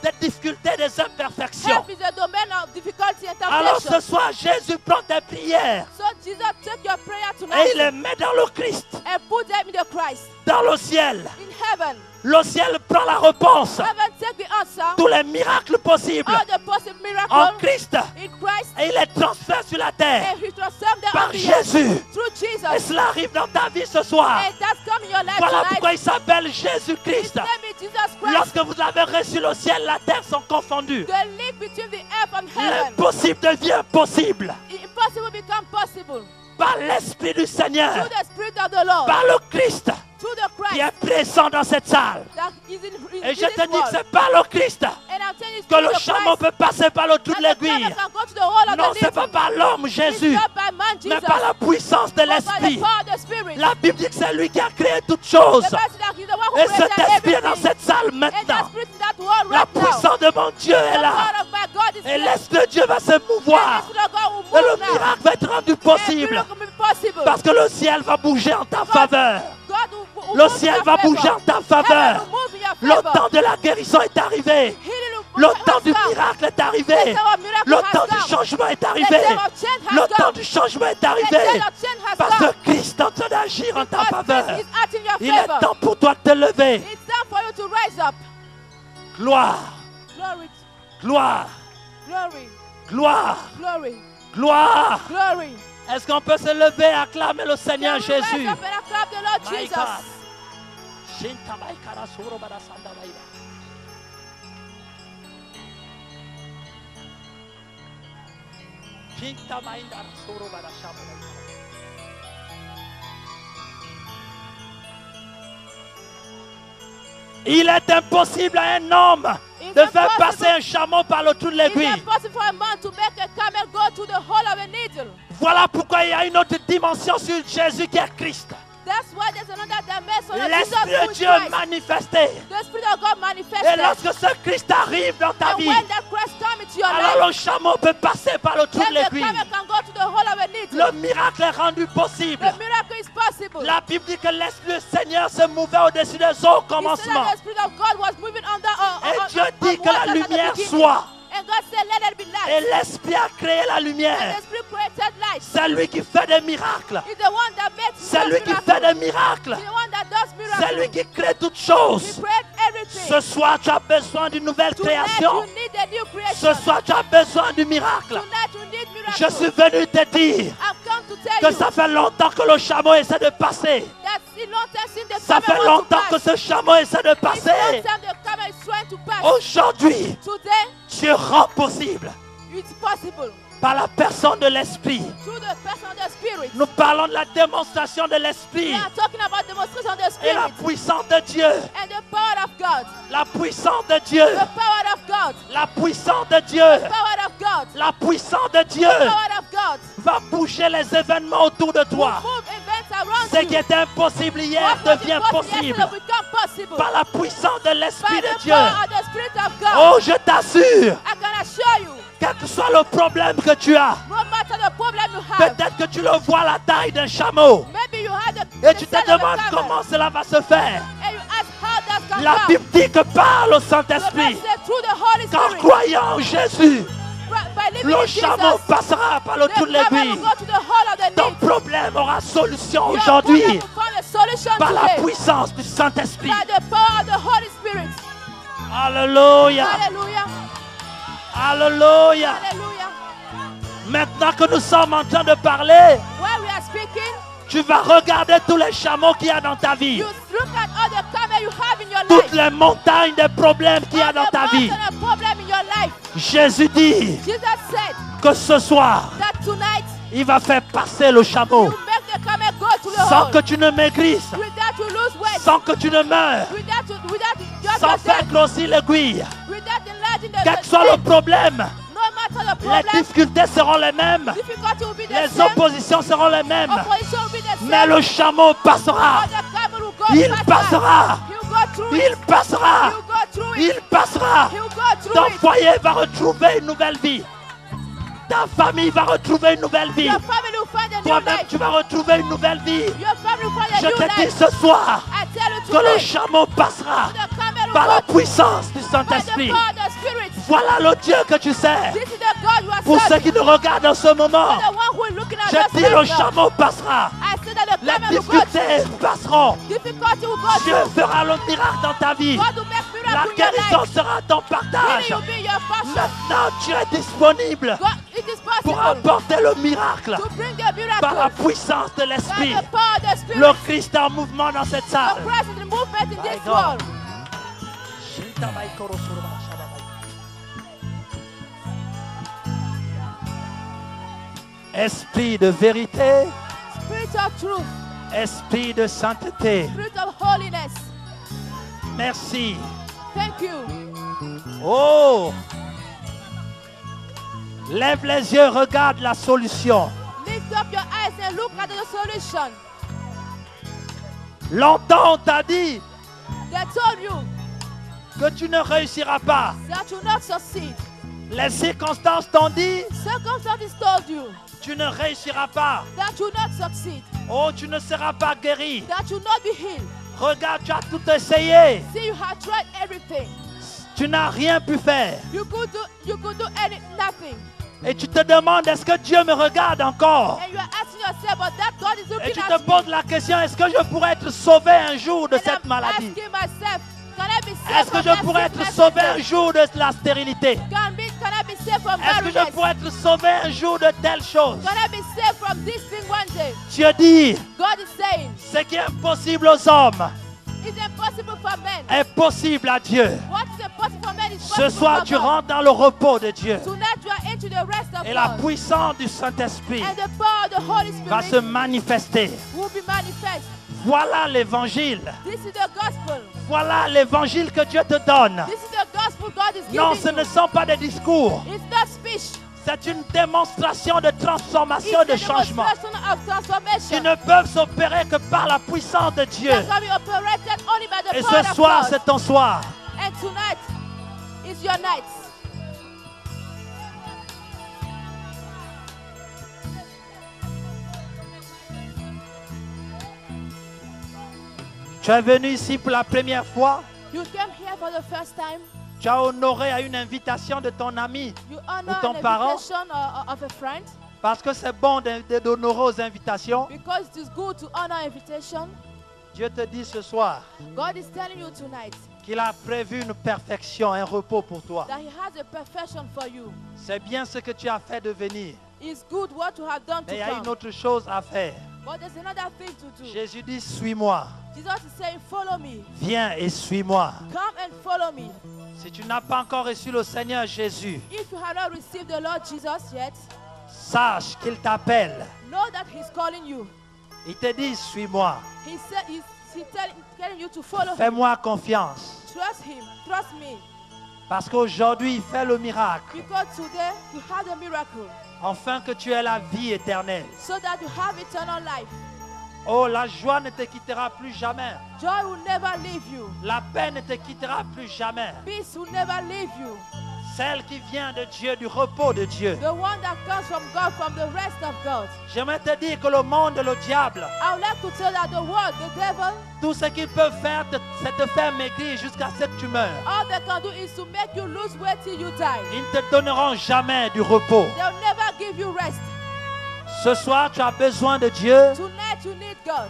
des difficultés, des imperfections. Earth is the domain of difficulty and Alors ce temptation. soir, Jésus prend tes prières So Jesus, take your prayer et tonight il les met dans le Christ, and put them in the Christ. dans le ciel. In heaven, Le ciel prend la réponse. heaven take the answer, Tous les miracles possibles all the possible en miracles Christ in Christ, et il les transfère sur la terre and he transformed them par on the earth Jésus. through Et Jesus. cela arrive dans ta vie ce soir. And that's come in your your life Voilà tonight. pourquoi il s'appelle Jésus-Christ. His name is Jesus Christ. Lorsque vous l'avez reçu, le ciel et la terre sont confondus. The link between the earth and heaven. L'impossible devient possible Impossible become possible. par l'Esprit du Seigneur, Through the Spirit of the Lord. par le Christ Through the qui Christ est présent dans cette salle. that is in Et je this te dis que world. c'est par le Christ And I'm telling you, que le through the chameau Christ, peut passer par le trou de that the l'aiguille. camel can go to the hole of Non, the c'est pas needle. par l'homme It's Jésus, not by man mais Jesus, par la puissance de but by the l'Esprit. power of the Spirit. La Bible dit que c'est lui qui a créé toutes choses. The person that is the one who Et created cet esprit est dans everything. cette salle And maintenant. that spirit in that world La right now. puissance de mon Dieu The est là. power of my God is Et here. l'Esprit de Dieu va se And mouvoir. the Spirit of God will Et move le now. miracle va être rendu And possible. miracle will be possible. Parce que le ciel va bouger en ta faveur. God will Le move in ciel your va favor. bouger en ta Heaven faveur. will move in your Le favor. temps de la guérison est arrivé. Healing will Le has temps du come. miracle est The arrivé. time of miracle Le has temps du come. changement est The arrivé. time of change has Le temps come. du changement est The arrivé. time of change has Parce come. que Christ est en train d'agir en ta Because faveur. Christ is acting in your Il est favor. temps pour toi de te lever. It's time for you to rise up. Gloire, Glory, gloire, glory, gloire, glory, gloire. glory. Est-ce qu'on peut se lever et acclamer le Seigneur Can we rise Jésus? up and acclaim the Lord My Jesus? God. Shintabai karasuro barasanda baiba. Shintabai darasuro barashama baiba. Il est impossible à un homme It's de faire impossible. passer un chameau par le trou de It's l'aiguille. impossible for a man to make a camel go to the hole of a needle. Voilà pourquoi il y a une autre dimension sur Jésus qui est Christ. That's why there's another dimension of L'Esprit Jesus de who is Dieu Christ. manifesté. The Spirit of God Et manifested. lorsque ce Christ arrive dans ta And vie, when that Christ comes into your alors life, le chameau peut passer par le trou de then the l'aiguille. camel can go to the hole of a needle. Le miracle est rendu possible. The miracle is possible. La Bible dit que l'Esprit du Seigneur se mouvait au-dessus des eaux au He said that commencement. the Spirit of God was moving under Et Dieu dit que la waters at the lumière beginning. soit. And God said, let it be Et light. l'Esprit a créé la And lumière. the Spirit created light. C'est lui qui fait des miracles. He's the one that makes C'est lui qui miracles. fait des miracles. He's the one that does miracles. C'est lui qui crée toutes He choses. created everything. Ce soir, tu as besoin d'une nouvelle Tonight création. you need a new creation. Ce soir, tu as besoin du miracle. Tonight you need miracles. Je suis venu te dire I've come to tell que you ça fait longtemps que le chameau essaie de passer. that it's long time since the Ça camel fait wants to longtemps que pass. ce chameau essaie de It's long passer. time the camel is trying to pass. Aujourd'hui, Today tu rends possible it's possible par la personne de l'Esprit. through the person of the Spirit. Nous parlons de la démonstration de We l'Esprit are talking about demonstration of the et la Spirit puissance de Dieu. and the power of God. La puissance de Dieu. The power of God. La puissance de Dieu. The power of God. La puissance de Dieu The power of God. va bouger les événements autour de toi. Move events around Ce you. qui était impossible hier What was devient impossible possible yesterday become possible. par la puissance de By l'Esprit de the Dieu. power of the Spirit of God. Oh, je t'assure, I can assure you, quel que soit le problème que tu as, no matter the problem you have, peut-être que tu le vois à la taille d'un chameau maybe you have the et tu te size of a demandes camel, comment cela va se faire. and you ask how that can La come. Bible dit que par le The Bible Saint-Esprit, said through the Holy qu'en Spirit, croyant en Jésus, by living le in chameau Jesus, passera par le the trou de camel l'aiguille. will go to the hole of the Ton needle. problème aura solution Your aujourd'hui problem will find a solution par la today puissance du Saint-Esprit. by the power of the Holy Spirit. Alléluia. Hallelujah. Alléluia. Hallelujah. Maintenant que nous sommes en train de parler, While we are speaking, tu vas regarder tous les chameaux qu'il y a dans ta vie. you look at all the camel you have in your Toutes life. les montagnes de problèmes qu'il y a All dans the ta vie. mountain of problem in your life. Jésus dit Jesus said que ce soir, that tonight il va faire passer le chameau you make the camel go to the sans hole que tu ne maigrisses, without you lose weight, sans que tu ne meurs, without you just sans faire yourself, grossir l'aiguille. without enlarging the Quel que soit le stick. problème, No matter the les problem, difficultés seront les mêmes, difficulty will be the les same, oppositions seront les mêmes, opposition will be the same, mais le chameau passera. but the camel will go Il past passera. that. He'll go through Il it. passera. He'll go through Il it. passera. He'll go through Ton it. foyer va retrouver une nouvelle vie. Ta famille va retrouver une nouvelle vie. Your family will find a new Toi-même, life. tu vas retrouver une nouvelle vie. Your family will find a Je new te dis life. ce soir I tell you que le today, chameau passera the camel will par la go puissance du by the Saint-Esprit. power of the Spirit. Voilà le Dieu que tu sais. This is the God you are Pour ceux serving. qui nous regardent en ce moment, The one who is looking at je us dis le right now. chameau passera. I say that the Les camel will go through. difficultés passeront. Difficulty will go Dieu through. fera le miracle dans ta vie. God will make La miracle in your guérison life. sera ton partage. Healing will be your portion. Maintenant, tu es disponible. God, it is possible pour impossible. apporter le miracle To bring a par la miracle. puissance de By l'Esprit. the power of the Spirit. Le Christ est en mouvement dans cette The salle. Christ is the movement in My this God. world. Esprit de vérité, Spirit of truth. esprit de sainteté. Spirit of holiness. Merci. Thank you. Oh! Lève les yeux, regarde la solution. Lift up your eyes and look at the solution. Longtemps on t'a dit They told you que tu ne réussiras pas. that you will not succeed. Les circonstances t'ont dit Circumstances told you tu ne réussiras pas. that you will not succeed. Oh, tu ne seras pas guéri. That you will not be healed. Regarde, tu as tout essayé. See, you have tried everything. Tu n'as rien pu faire. You could do nothing. Et tu te demandes, est-ce que Dieu me regarde encore? And you are asking yourself, but that God is Et looking tu at te poses me. la question, est-ce que je pourrais être sauvé un jour de And cette I'm maladie? asking myself, can I be saved Est-ce que from je that pourrais être sickness sauvé today? un jour de la stérilité? Can I be saved from Est-ce que je barrenness? pourrais être sauvé un jour de telle chose? Can I be saved from this thing one day? Dieu dit, God is saying, ce qui est impossible aux hommes it's impossible for men. est possible à Dieu. What is impossible for men is Ce possible soir, for tu God. rentres dans le repos de Dieu. Tonight you are into the rest of Et la God. puissance du Saint-Esprit And the power of the Holy va se Spirit manifester. will be manifest. Voilà l'évangile. This is the gospel. Voilà l'évangile que Dieu te donne. This is the gospel God is Non, giving ce ne you. sont pas des discours. It's not speech. C'est une démonstration de transformation, It's de the changement. demonstration of Qui transformation. ne peuvent s'opérer que par la puissance de Dieu. That can be operated only by the Et power ce of soir, God. c'est ton soir. And tonight is your night. Tu es venu ici pour la première fois. You came here for the first time. Tu as honoré à une invitation de ton ami. You Ou honor ton an parent. invitation of a friend Parce que c'est bon d'honorer aux invitations. because it is good to honor invitation. Dieu te dit ce soir God is telling you tonight qu'il a prévu une perfection, un repos pour toi. that He has a perfection for you. C'est bien ce que tu as fait de venir. It's good what you have done Mais to il y a une come. autre chose à faire. But there's another thing to do. Jésus dit, suis-moi. Jesus is saying, follow me. Viens et suis-moi. Come and follow me. Si tu n'as pas encore reçu le Seigneur Jésus, If you have not received the Lord Jesus yet, sache qu'il t'appelle. know that He's calling you. Il te dit, suis-moi. He said He's telling you to follow Him. Fais-moi confiance. Trust Him. Trust me. Parce qu'aujourd'hui, il fait le miracle. Because today you have a miracle. Afin que tu aies la vie éternelle. So that you have eternal life. Oh, la joie ne te quittera plus jamais. Joy will never leave you. La paix ne te quittera plus jamais. Peace will never leave you. Celle qui vient de Dieu, du repos de Dieu. The one that comes from God, from the rest of God. J'aimerais te dire que le monde et le diable, I would like to tell that the world, the devil, tout ce qu'ils peuvent faire, c'est te faire maigrir jusqu'à ce que tu meurs. all they can do is to make you lose weight till you die. Ils ne te donneront jamais du repos. They'll never give you rest. Ce soir, tu as besoin de Dieu. Tonight you need God.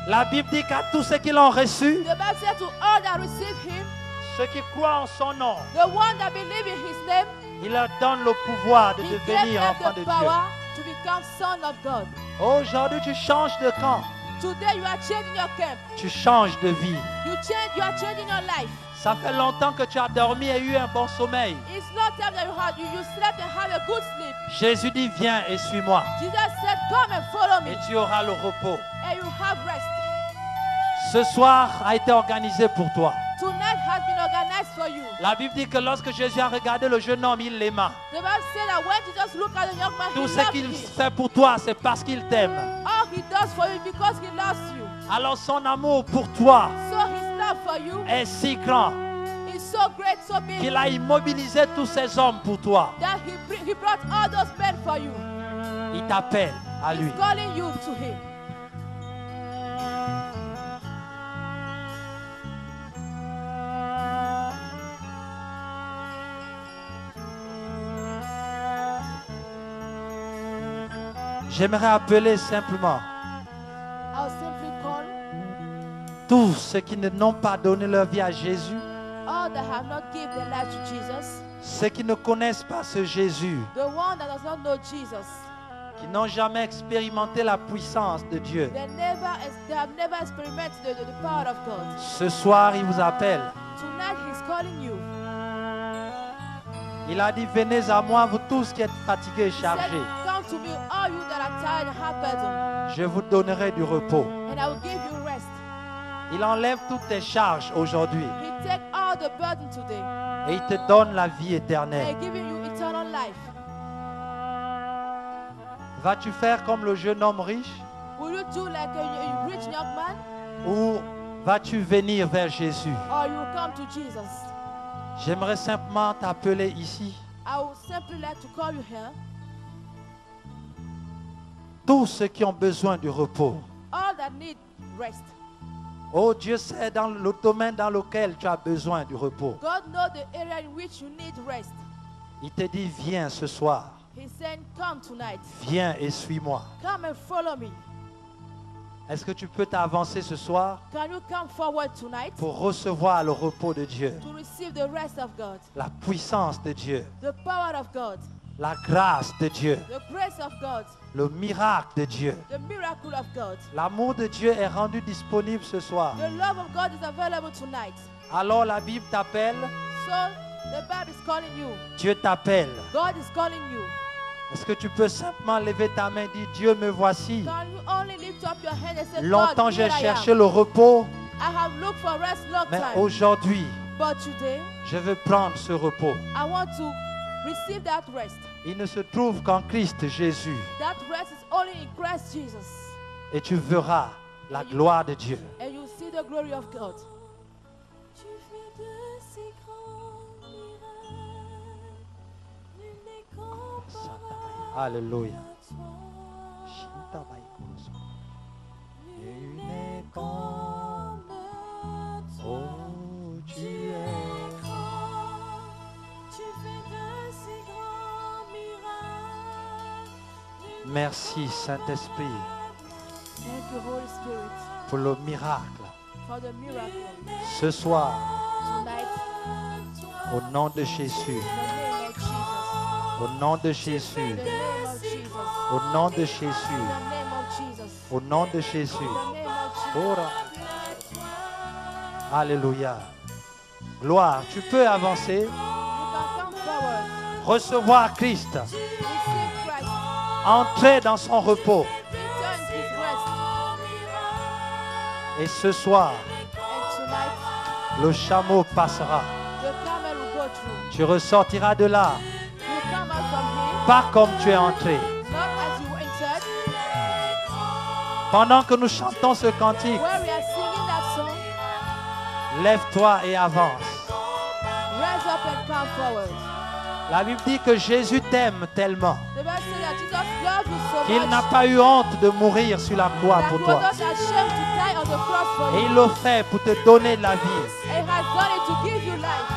La Bible dit qu'à tous ceux qui l'ont reçu, The Bible said to all that receive Him, ceux qui croient en son nom, the one that believe in His name, il leur donne le pouvoir de He gave devenir them enfant de the Dieu. power to become son of God. Aujourd'hui, tu changes de camp. Today you are changing your camp. Tu changes de vie. You are changing your life. Ça fait longtemps que tu as dormi et eu un bon sommeil. It's not time that you slept and have a good sleep. Jésus dit, viens et suis-moi. Jesus said, come and follow me, Et tu auras le repos. and you have rest. Ce soir a été organisé pour toi. Tonight has been organized for you. La Bible dit que lorsque Jésus a regardé le jeune homme, il l'aima. The Bible said that when Jesus looked at the young man, Tout he ce loved qu'il him. fait pour toi, c'est parce qu'il t'aime. All he does for you is because he loves you. Alors son amour pour toi So his love for you est si grand is so great, so big, qu'il a immobilisé tous ces hommes pour toi. that he brought all those men for you. Il t'appelle à lui. He's calling you to him. J'aimerais appeler simplement I'll simply call tous ceux qui n'ont pas donné leur vie à Jésus, all that have not given their life to Jesus, Ceux qui ne connaissent pas ce Jésus, the one that does not know Jesus, qui n'ont jamais expérimenté la puissance de Dieu, they have never experienced the power of God. ce soir, il vous appelle. Tonight He's calling you. Il a dit, venez à moi, vous tous qui êtes fatigués et He said, chargés. come to me, all you that are tired and have burden, Je vous donnerai du repos. and I will give you rest. Il enlève toutes tes charges aujourd'hui He take all the burden today, et il te donne la vie and éternelle. giving you eternal life. Vas-tu faire comme le jeune homme riche Will you do like a rich young man, ou vas-tu venir vers Jésus? or you will come to Jesus? J'aimerais simplement t'appeler ici. I would simply like to call you here. Tous ceux qui ont besoin du repos. All that need rest. Oh, Dieu sait dans le domaine dans lequel tu as besoin du repos. God knows the area in which you need rest. Il te dit, viens ce soir. He's saying, come tonight. Viens et suis-moi. Come and follow me. Est-ce que tu peux t'avancer ce soir Can you come forward tonight pour recevoir le repos de Dieu, to receive the rest of God, la puissance de Dieu, the power of God, la grâce de Dieu, the grace of God, le miracle de Dieu? the miracle of God? L'amour de Dieu est rendu disponible ce soir. The love of God is available tonight. Alors la Bible t'appelle, So the Bible is calling you. Dieu t'appelle. God is calling you. Est-ce que tu peux simplement lever ta main et dire, Dieu me voici. Can you only lift up your hand and say, Longtemps God, j'ai here I cherché am. le repos, I have looked for rest long mais time. aujourd'hui, But today, je veux prendre ce repos. I want to receive that rest. Il ne se trouve qu'en Christ Jésus. That rest is only in Christ Jesus. Et tu verras la gloire de Dieu. And you see the glory of God. Tu fais de si grands miracles, nul n'est comparable Alléluia. à toi. Nul n'est comme toi. Oh, Tu es grand, tu fais de si grands miracles. Nul merci Saint-Esprit Thank you, Holy Spirit, pour le miracle. for the miracle Ce soir, tonight. au nom de Jésus, In the name of Jesus. au nom de Jésus, In the name of Jesus. au nom de In Jésus, the name of Jesus. au nom de Jésus. In the name of Jesus. Ora. Alléluia. Gloire, tu peux avancer, You can come forward. recevoir Christ, Receive Christ. entrer dans son repos. Enter in His rest. Et ce soir, And tonight, le chameau passera. the camel will go through. Tu ressortiras de là, You come out from here, pas comme tu es entré. not as you entered. Pendant que nous chantons ce cantique, Where we are singing that song, lève-toi et avance. rise up and come forward. La Bible dit que Jésus t'aime tellement The Bible says that Jesus loved you so qu'il n'a much pas eu honte de mourir sur la croix that pour he toi. was not ashamed to die on the cross for Et you. il le fait pour te donner de la vie. And he has done it to give you life.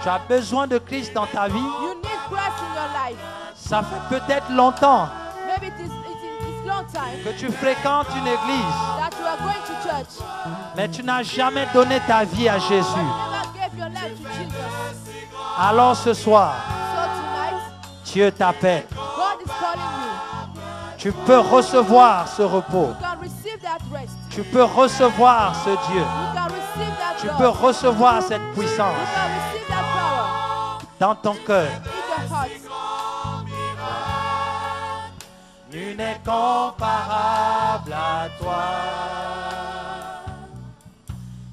Tu as besoin de Christ dans ta vie. You need Christ in your life. Ça fait peut-être longtemps Maybe it's long time que tu fréquentes une église, that you are going to church, mais tu n'as jamais donné ta vie à but Jésus. you never gave your life to Jesus. Alors ce soir, So tonight, Dieu t'appelle. God is calling you. Tu peux recevoir ce repos. You can receive that rest. Tu peux recevoir ce Dieu. You can receive that Tu love. peux recevoir cette You puissance can receive that power dans ton cœur. in your heart. Nul n'est comparable à toi.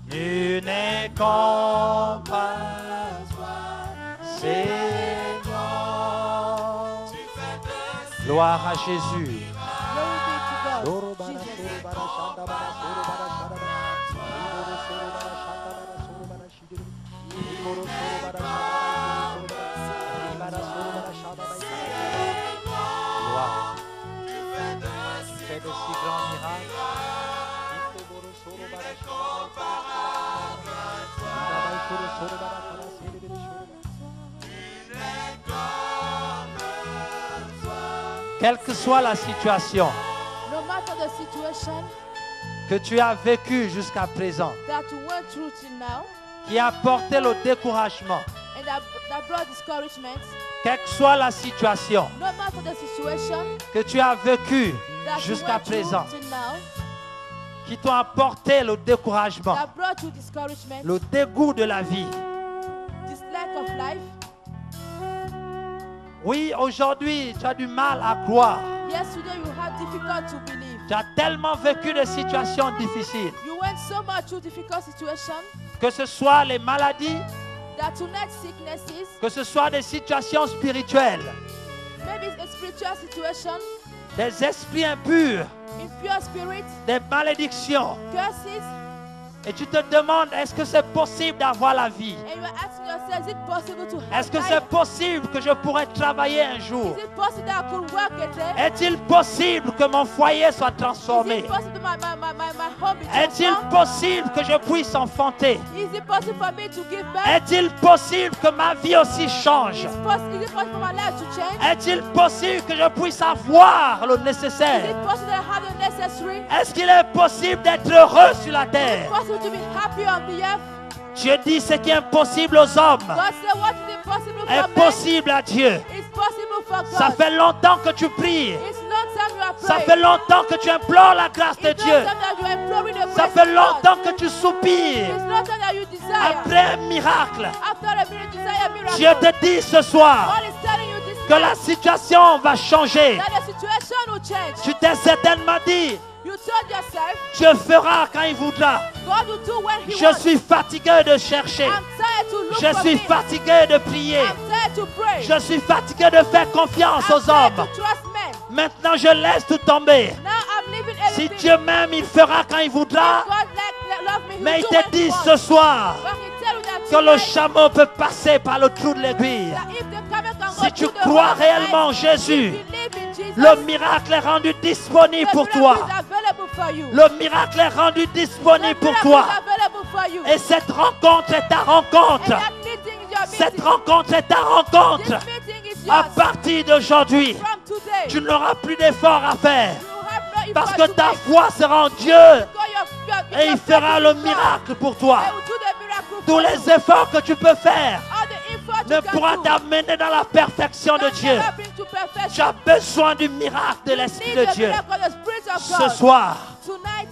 Nul n'est comparable à toi, Seigneur. Gloire à Jésus. Glory be to God. Jesus. Gloire. Tu fais de si grands miracles. Quelle que soit la situation No matter the situation que tu as vécue jusqu'à présent, that you went through till now, qui a porté le découragement, and and that brought discouragement. Quelle que soit la situation No matter the situation que tu as vécue that you jusqu'à went through présent, till now, qui t'ont apporté le découragement, that brought you discouragement, le dégoût de la vie. this lack of life. Oui, aujourd'hui, tu as du mal à croire. Yesterday you had difficult to believe. Tu as tellement vécu de situations difficiles, You went so much through difficult situations que ce soit les maladies, that tonight sicknesses, que ce soit des situations spirituelles, maybe a spiritual situation, des esprits impurs, impure spirits, des malédictions. curses, Et tu te demandes, est-ce que c'est possible d'avoir la vie? and you are asking yourself, is it possible to have Est-ce que life? c'est possible que je pourrais travailler un jour? Is it possible that I could work a day? Est-il possible que mon foyer soit Is transformé? it possible my home be Est-il transformed? possible que je puisse enfanter? Is it possible for me to give birth? Est-il possible que ma vie aussi change? Is it possible for my life to change? Est-il possible que je puisse avoir le Is nécessaire? it possible that I have the necessary? Est-ce qu'il est possible d'être heureux sur la Is it terre? possible to be happy on the earth? Dieu dit ce qui est impossible aux hommes God said, what is impossible for est man possible à Dieu. is possible for God. Ça fait longtemps que tu pries. It's long time you are Ça praying. fait longtemps que tu implores la grâce de It's Dieu. long time that you are imploring the Ça grace fait of God. longtemps que tu soupires It's long time that you desire. après un miracle. After a minute, desire a miracle. Dieu te dit ce soir God is telling you this que la situation va changer. that the situation will change. Tu t'es certainement dit, You told yourself, Dieu fera quand il voudra. God will do when He Je wants. suis fatigué de chercher. I'm tired to look Je for suis me. fatigué de prier. I'm tired to pray. Je suis fatigué de faire confiance I'm aux tired hommes. to trust men. Maintenant, je laisse tout tomber. Now I'm leaving Si everything. Dieu m'aime, il fera quand il voudra. God love me. He Mais will il do te when He dit wants. ce soir But He tell you that que le tonight, chameau peut passer par le trou de l'aiguille. that if the camel can Si go tu through the crois hole of the réellement en eye, Jésus, believe in Jesus, le miracle est rendu disponible the pour miracle toi. is available for you. Le miracle est rendu The disponible pour miracle toi. is available for you. Et cette rencontre est ta And rencontre. that meeting is your Cette meeting. rencontre est ta This rencontre. meeting is À yours. partir d'aujourd'hui, From today, tu n'auras plus d'efforts à faire. you have no Parce effort que to ta make. foi sera en Dieu. God, Et il fera le miracle pour toi. He will do the miracle Tous for les you. efforts que tu peux faire All the effort ne you can pourra do t'amener dans la perfection de can Dieu. never bring to Tu perfection. as besoin du miracle de You l'Esprit need de the Dieu. miracle of the Spirit of Ce God. soir. Tonight,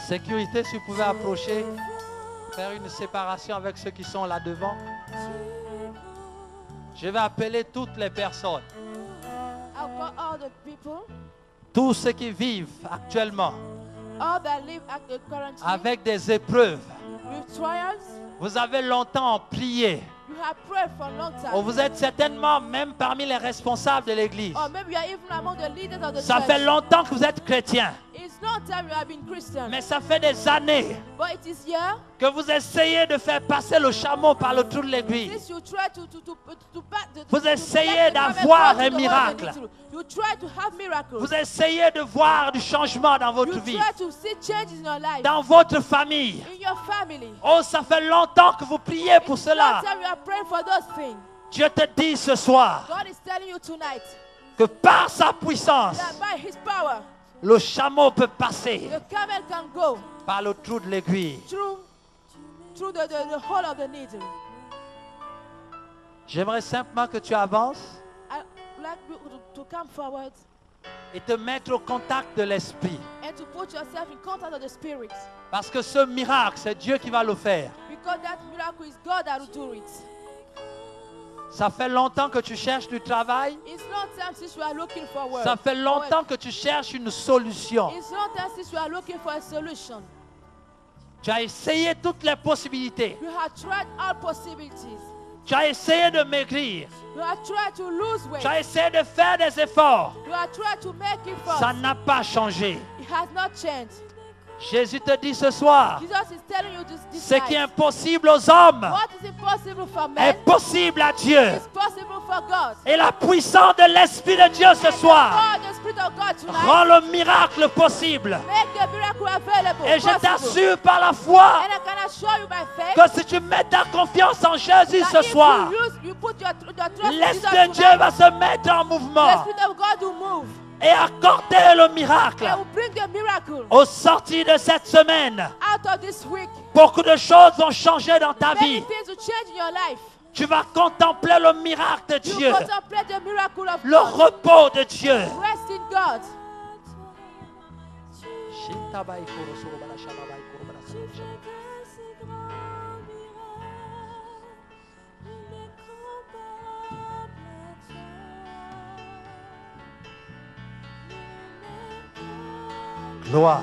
Sécurité, si vous pouvez approcher, faire une séparation avec ceux qui sont là devant. Je vais appeler toutes les personnes, I'll call all the people, tous ceux qui vivent actuellement all that live at the currently avec des épreuves. with trials. Vous avez longtemps prié. You have prayed for a long time. Ou vous êtes certainement même parmi les responsables de l'Église. Or maybe you are even among the leaders of the Ça church. fait longtemps que vous êtes chrétien. It's not time you have been Christian. Mais ça fait des années But it is here. que vous essayez de faire passer le chameau par le trou de l'aiguille. Since you try to Vous essayez let the d'avoir camel un go through the hole miracle. they need to. You try to have miracles. Vous essayez de voir du changement dans votre You vie, try to see changes in your life, dans votre famille. in your family. Oh, ça fait longtemps que vous priez pour It's cela. not time you are praying for those things. Dieu te dit ce soir God is telling you tonight que par sa puissance, that by His power, le chameau peut passer the camel can go par le trou de l'aiguille. through the hole of the needle. J'aimerais simplement que tu avances I would like you to come forward et te mettre au contact de l'Esprit. and to put yourself in contact with the Spirit. Parce que ce miracle, c'est Dieu qui va le faire. Because that miracle is God that will do it. Ça fait longtemps que tu cherches du travail. It's not time since you are looking for work. Ça fait longtemps que tu cherches une solution. It's not time since you are looking for a solution. Tu as essayé toutes les possibilités. You have tried all possibilities. Tu as essayé de maigrir. You have tried to lose weight. Tu as essayé de faire des efforts. You have tried to make it Ça fast. n'a pas changé. It has not changed. Jésus te dit ce soir, Jesus is telling you this ce qui est night. impossible aux hommes What is impossible for est men possible à Dieu. is possible for God. Et la puissance de l'Esprit de Dieu ce soir God, the Spirit of God tonight, rend le miracle possible. make the miracle available. Et je possible. t'assure par la foi And I can assure you by faith que si tu mets ta confiance en Jésus that ce if soir, you put your trust in Jesus l'Esprit de Dieu tonight, va se mettre en the mouvement Spirit of God will move. et accorder le miracle. And will bring the miracle Au sorti de cette semaine, out of this week. beaucoup de choses vont changer dans ta Many vie. things will change in your life. Tu vas contempler le miracle de You Dieu, contemplate the miracle of le God. repos de Dieu. Rest in God. Gloire.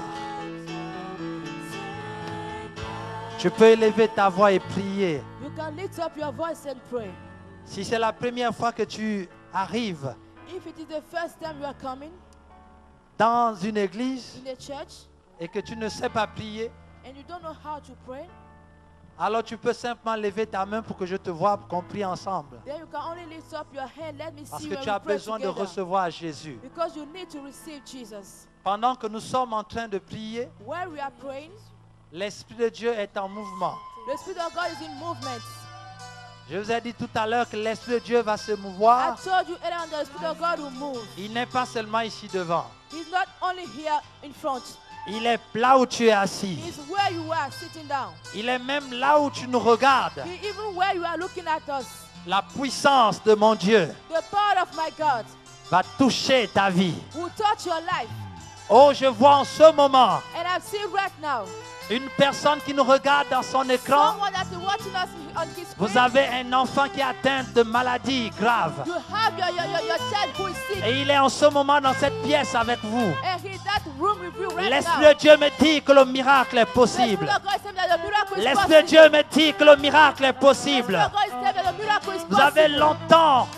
Tu peux élever ta voix et prier. You can lift up your voice and pray. Si c'est la première fois que tu arrives If it is the first time you are coming dans une église in the church et que tu ne sais pas prier, and you don't know how to pray, alors tu peux simplement lever ta main pour que je te voie, pour qu'on prie ensemble. then you can only lift up your hand. Let me Parce see que when tu we as pray besoin de together. recevoir Jésus. Because you need to receive Jesus. Pendant que nous sommes en train de prier, While we are praying, l'Esprit de Dieu est en mouvement. the Spirit of God is in movement. Je vous ai dit tout à l'heure que l'Esprit de Dieu va se I mouvoir. told you earlier on, the Spirit of God will move. Il n'est pas seulement ici devant. He's not only here in front. Il est là où tu es assis. He's where you are sitting down. Il est même là où tu nous regardes. He, even where you are looking at us. La puissance de mon Dieu The power of my God va toucher ta vie. will touch your life. Oh, je vois en ce moment And I've seen right now une personne qui nous regarde dans son écran. someone that is watching us on his screen. Vous avez un enfant qui est atteint de maladie grave. You have your child who is sick. Et il est en ce moment dans cette pièce avec vous. And he's in that room with you right L'Esprit now. de Dieu me dit que le miracle est The possible. Spirit of God is saying that the miracle is L'Esprit de possible. Dieu me dit que le miracle est The possible. Spirit of God is saying that the miracle is Vous avez possible. longtemps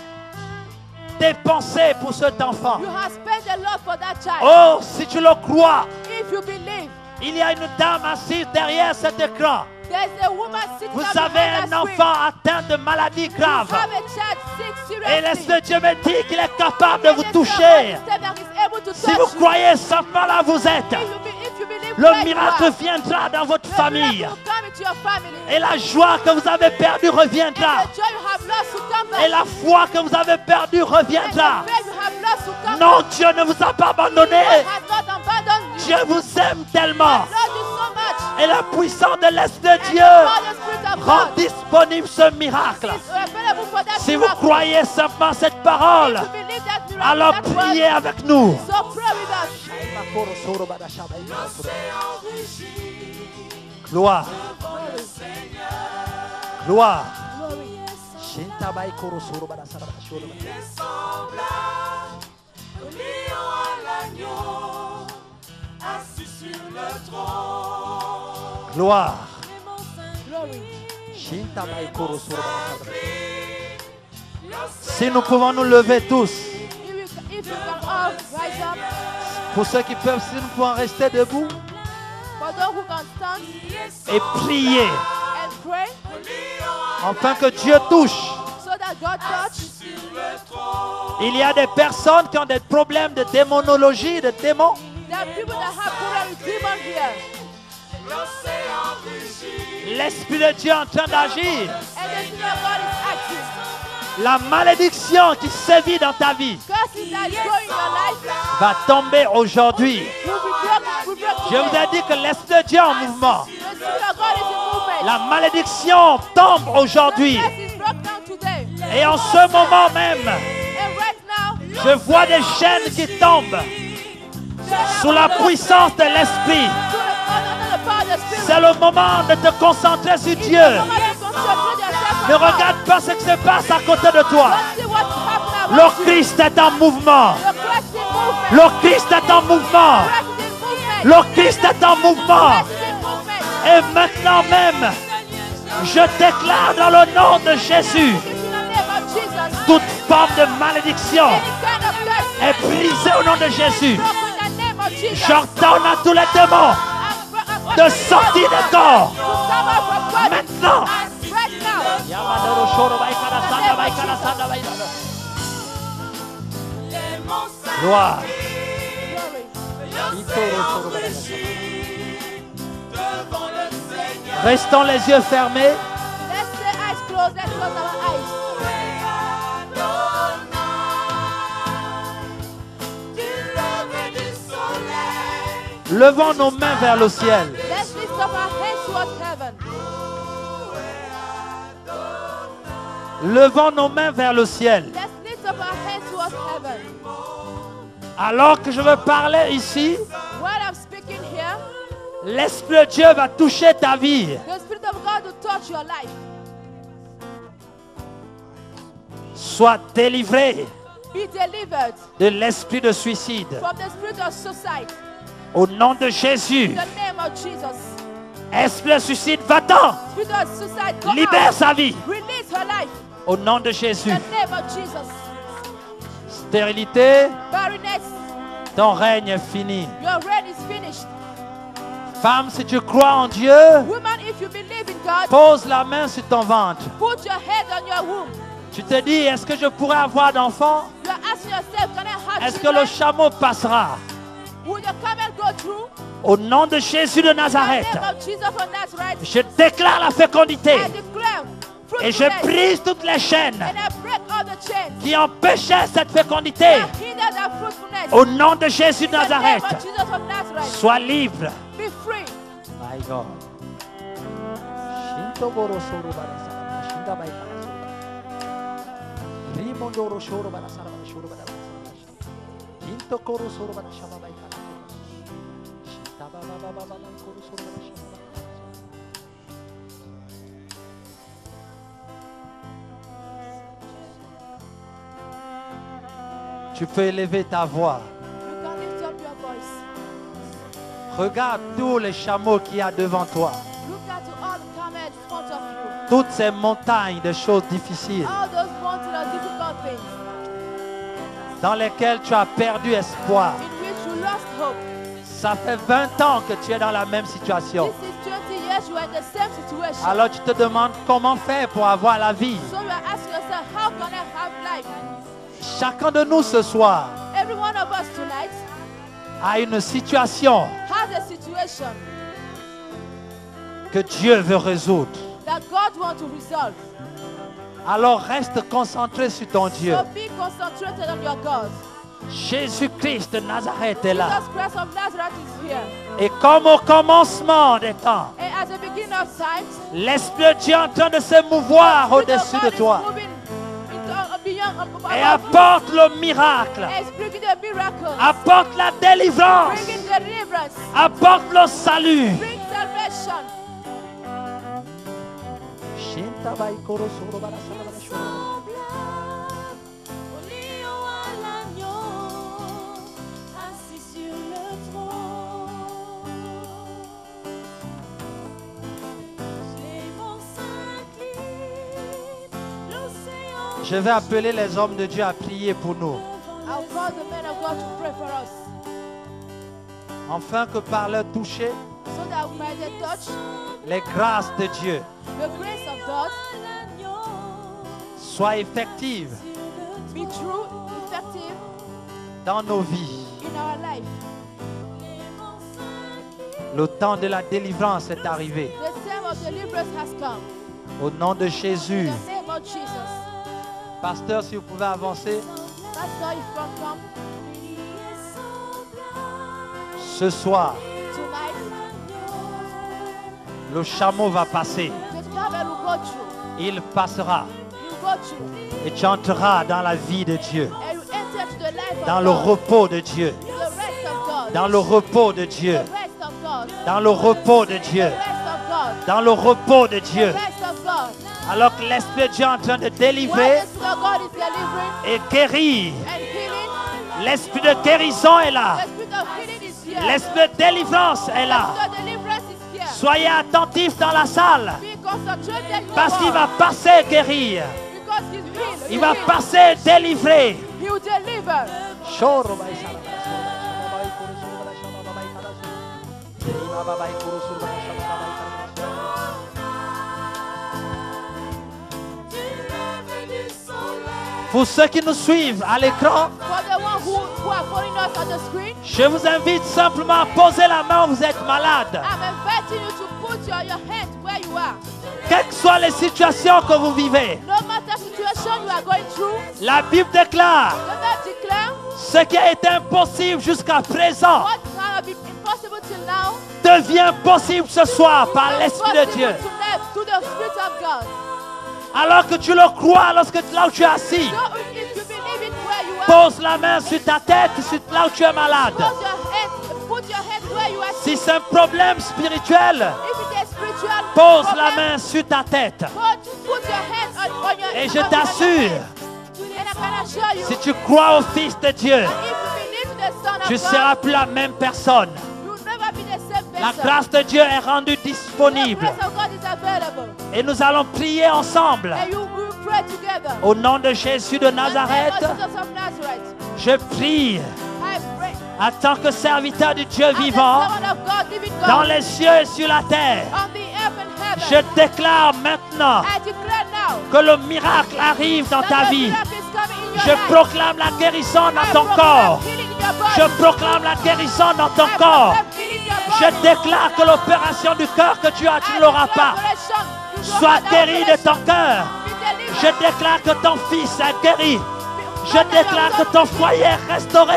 dépensé pour cet enfant. You have spent a lot for that child. Oh, si tu le crois, If you believe, il y a une dame assise derrière cet écran. there's a woman sitting Vous up avez behind un that screen. enfant atteint de maladie You grave. have a child sick Et l'Esprit seriously. de Dieu me dit qu'il est capable de And vous the Spirit of toucher. God is saying that he's able to Si touch vous you. croyez simplement là vous êtes, If you believe le where you miracle are, viendra dans votre the famille. miracle will come into your family. Et la joie que vous avez perdue reviendra. And the joy you have lost will come back. Et la foi que vous avez perdue And reviendra. the faith you have lost will come Non, back. Dieu ne vous a pas abandonné. God has not abandoned you. Dieu vous aime tellement. God loves you so much. Et la puissance de l'Esprit de And Dieu the Spirit of rend God disponible ce miracle. is available for that Si vous miracle. croyez simplement cette parole, If you believe that miracle, alors that word, priez avec nous. so pray with us. Gloire. Gloire. Glory. Gloire. Glory. Si nous pouvons nous lever tous, If you can all rise up, pour ceux qui peuvent, si nous pouvons rester debout for those who can stand et prier, and pray, afin que Dieu touche. so that God touch. Il y a des personnes qui ont des problèmes de démonologie, de démons. There are people that have problems with demons here. L'Esprit de Dieu est en train d'agir. And the Spirit of God is active. La malédiction qui sévit dans ta vie Curses that is going in your life va tomber aujourd'hui. will be broken. Will break Je vous ai dit que l'Esprit de Dieu est en mouvement. The Spirit of God is in movement. La malédiction tombe aujourd'hui. The curse is broken down today. Et en ce moment même, And right now, je vois des chaînes qui tombent sous la puissance de l'Esprit. under the power of the Spirit. C'est le moment de te concentrer sur Dieu. Ne regarde pas ce qui se passe à côté de toi. Le Christ est en mouvement. Le Christ est en mouvement. Le Christ est en mouvement. Et maintenant même, je déclare dans le nom de Jésus, toute forme de malédiction est brisée au nom de Jésus. J'ordonne à tous les démons de sortir des corps. Maintenant. Gloire. Glory. Restons les yeux fermés. Let's stay eyes closed. Let's close our eyes. Levons nos mains vers le ciel. Let's lift up our hands towards heaven. Levons nos mains vers le ciel. Let's lift up our hands towards heaven. Alors que je veux parler ici, While I'm speaking here, l'Esprit de Dieu va toucher ta vie. the Spirit of God will touch your life. Sois délivré Be delivered de l'esprit de suicide. from the spirit of suicide. Au nom de Jésus. In the name of Jesus. Esprit de suicide, va-t'en. Spirit of suicide, go Libère out. sa vie. Release her life. Au nom de Jésus. In the name of Jesus. Stérilité, Barrenness, ton règne est fini. your reign is finished. Femme, si tu crois en Dieu, Woman, if you believe in God, pose la main sur ton ventre. put your head on your womb. Tu te dis, est-ce que je pourrais avoir d'enfants? You are asking yourself, can I have Est-ce que le children? chameau passera? Will the camel go through? Au nom de Jésus de In the Nazareth, name of Jesus of Nazareth, je déclare la fécondité I declare et je fruitfulness. brise toutes les chaînes And I break all the chains qui empêchaient cette fécondité. that hinder that fruitfulness. Au nom de Jésus de In the name Nazareth, of Jesus of Nazareth, sois libre. be free. My God. Tu peux élever ta voix. You can lift up your voice. Regarde tous les chameaux qu'il y a devant toi. Look at all the camels in front of you. Toutes ces montagnes de choses difficiles All those mountains of difficult things dans lesquelles tu as perdu espoir. in which you lost hope. Ça fait 20 ans que tu es dans la même situation. This is 20 years you are in the same situation. Alors tu te demandes comment faire pour avoir la vie. So you are asking yourself, how can I have life? Chacun de nous ce soir Every one of us tonight a une situation has a situation que Dieu veut résoudre. that God wants to resolve. Alors reste concentré sur ton Dieu. So be concentrated on your God. Jésus-Christ de Nazareth est là. Jesus Christ of Nazareth is here. Et comme au commencement des temps, And at the beginning of times, l'Esprit de Dieu est en train de se mouvoir the Spirit of au-dessus de God is toi moving beyond et above you. apporte le miracle, And it's bringing the miracle, apporte la délivrance, bringing deliverance, apporte le salut. bring salvation. Au lion à l'agneau, assis sur le trône. Les vents s'inclinent, l'océan Je vais appeler les hommes de Dieu à prier pour nous, I'll call the men of God to pray for us afin que par leur toucher, so that by the touch, les grâces de Dieu the grace of God soient effectives be true, effective dans nos vies. in our life. Le temps de la délivrance est arrivé. The time of deliverance has come. Au nom de Jésus. In the name of Jesus. Pasteur, si vous pouvez avancer. Pastor, if you can come Ce soir, tonight, le chameau va passer. the camel will go through. Il passera. You go through. Et tu entreras dans la vie de Dieu. And you enter to the life Dans of le God. repos de Dieu. The rest of God. Dans le repos de Dieu. The rest of God. Dans le repos de Dieu. The rest of God. Dans le repos de Dieu. The rest of God. Alors que l'Esprit de Dieu est en train de While délivrer the Spirit of God is delivering et guérir. and healing, L'Esprit de guérison est là. the Spirit of healing is here. L'Esprit de délivrance est là. The deliverance is here. Soyez attentifs dans la salle. Be concentrated in Parce the qu'il va word. passer guérir. Because he's healed. Il va passer délivrer. He will deliver. Pour ceux qui nous suivent à l'écran, For the everyone who are following us on the screen, Je vous invite simplement à poser la main où vous êtes malade. I'm inviting you to put your hand where you are. Quelles que soient les situations que vous vivez, No matter situation you are going through, la Bible déclare the Bible declare ce qui a été impossible jusqu'à présent what has been impossible till now devient possible ce soir par is l'Esprit de Dieu. possible tonight through the Spirit of God. Alors que tu le crois, lorsque là où tu es assis, So if you believe it where you are, pose la main sur ta tête, sur là où tu es malade. put your hand where you are. Si c'est un problème spirituel, If it is spiritual, pose la problem, main sur ta tête. put your hand on your Et je on your t'assure, head. And I can assure you, si tu crois au Fils de Dieu, if you believe in the Son of tu ne God, seras plus la même personne. you will never be the same La person. grâce de Dieu est rendue The disponible. grace of God is available. Et nous allons prier ensemble. And you will pray together. Au nom de Jésus de In the name of Nazareth, Jesus of Nazareth, je prie I pray. en tant que serviteur du Dieu As the vivant, servant of God, living God, dans les cieux et sur la terre. on the earth and heaven, Je déclare maintenant I declare now que le miracle arrive dans that ta the vie. miracle is coming in your Je life. proclame la guérison I dans ton proclaim corps. healing in your body. Je proclame la guérison dans ton I corps. proclaim healing in your Je body. déclare que l'opération du cœur que tu as, tu I ne l'auras declare pas. operation. You will Sois have that guéri de ton operation. cœur. Be delivered. Je déclare que ton fils est guéri. Je Be- déclare que ton foyer est restauré.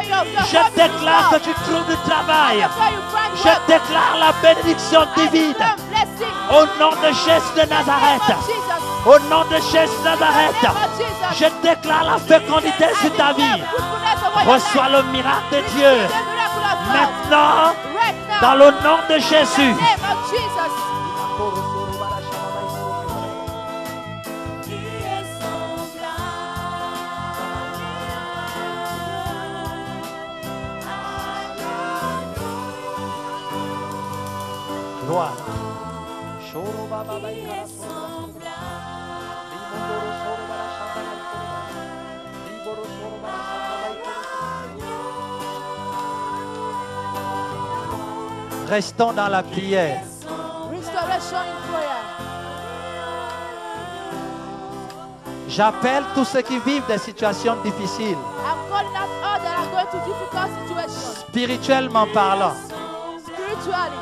your Je home is déclare que restored. tu trouves du travail. Declare you find Je work. déclare la bénédiction I divine. declare blessing. Au nom de Jésus de In the name Nazareth. of Jesus. Au nom de Jésus de In the Nazareth. name of Jesus. Je déclare la fécondité sur ta vie. Reçois le miracle de Dieu. Maintenant, dans le nom de Jésus. Qui est semblable Gloire. Qui est semblable Restons dans la prière. Restoration in prayer. J'appelle tous ceux qui vivent des situations difficiles, I'm calling out all that are going to difficult situations. spirituellement parlant, Spiritually.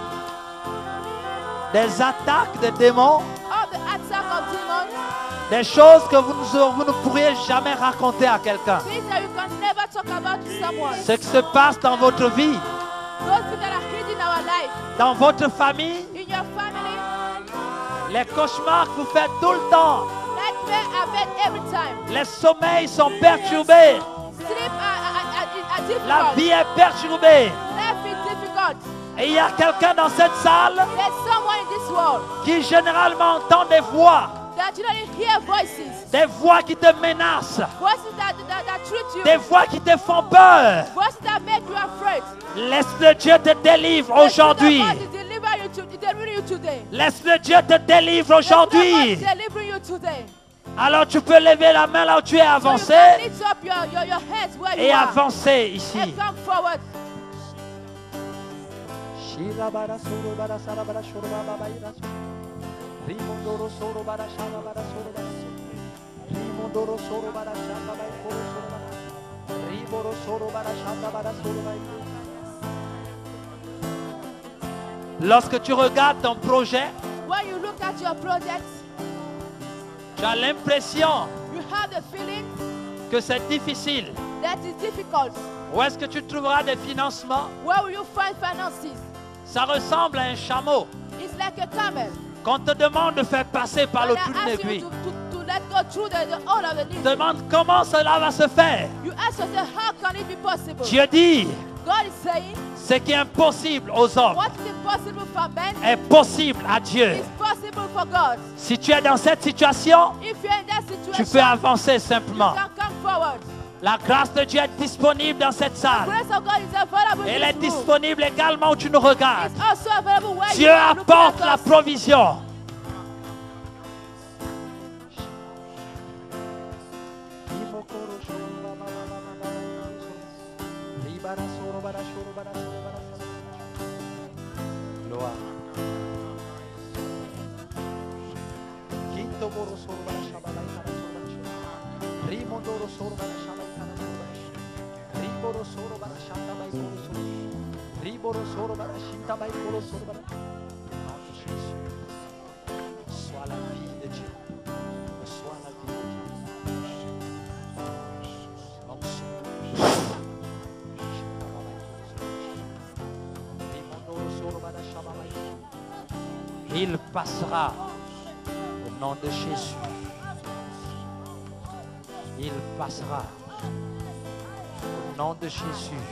des attaques de démons, All the attack of demons. des choses que vous ne pourriez jamais raconter à quelqu'un. Things that you can never talk about to someone. Ce qui se passe dans votre vie, Those things that are hidden in our life. dans votre famille, In your family. les cauchemars que vous faites tout le temps, Nightmare happen every time. les sommeils sont perturbés, Sleep are difficult. la vie est perturbée. Life is difficult. Et il y a quelqu'un dans cette salle There's someone in this world qui généralement entend des voix, that you don't hear voices. des voix qui te menacent, Voices that treat you. des voix qui te font peur. Voices that make you afraid. L'Esprit de Dieu te délivre aujourd'hui. The Spirit of God is delivering you today. L'Esprit de Dieu te délivre The Spirit of God aujourd'hui. is delivering you today. Alors tu peux lever la main là où tu es, So you can avancer lift up your hands where et you are. avancer ici. And come forward. Lorsque tu regardes ton projet, When you look at your project, tu as l'impression you have the feeling que c'est difficile. that it's difficult. Où est-ce que tu trouveras des financements? Where will you find finances? Ça ressemble à un chameau It's like a camel. qu'on te demande de faire passer par le When I trou d'une ask you aiguille. to let go through the all of the needs. Demande comment cela va se faire. You ask yourself, how can it be possible? Dieu dit, God is saying, ce qui est impossible aux hommes what is impossible for men est possible à Dieu. is possible for God. Si tu es dans cette situation, If you're in that tu situation, peux avancer you simplement. can come forward. La grâce de Dieu est disponible dans cette The salle. grace of God is available Elle in est this room. disponible également où tu nous regardes. It's also available where Dieu you are looking apporte at la us. provision. Sois la vie de Dieu. Sois la vie de Dieu. Il passera au nom de Jésus. Il passera au nom de Jésus.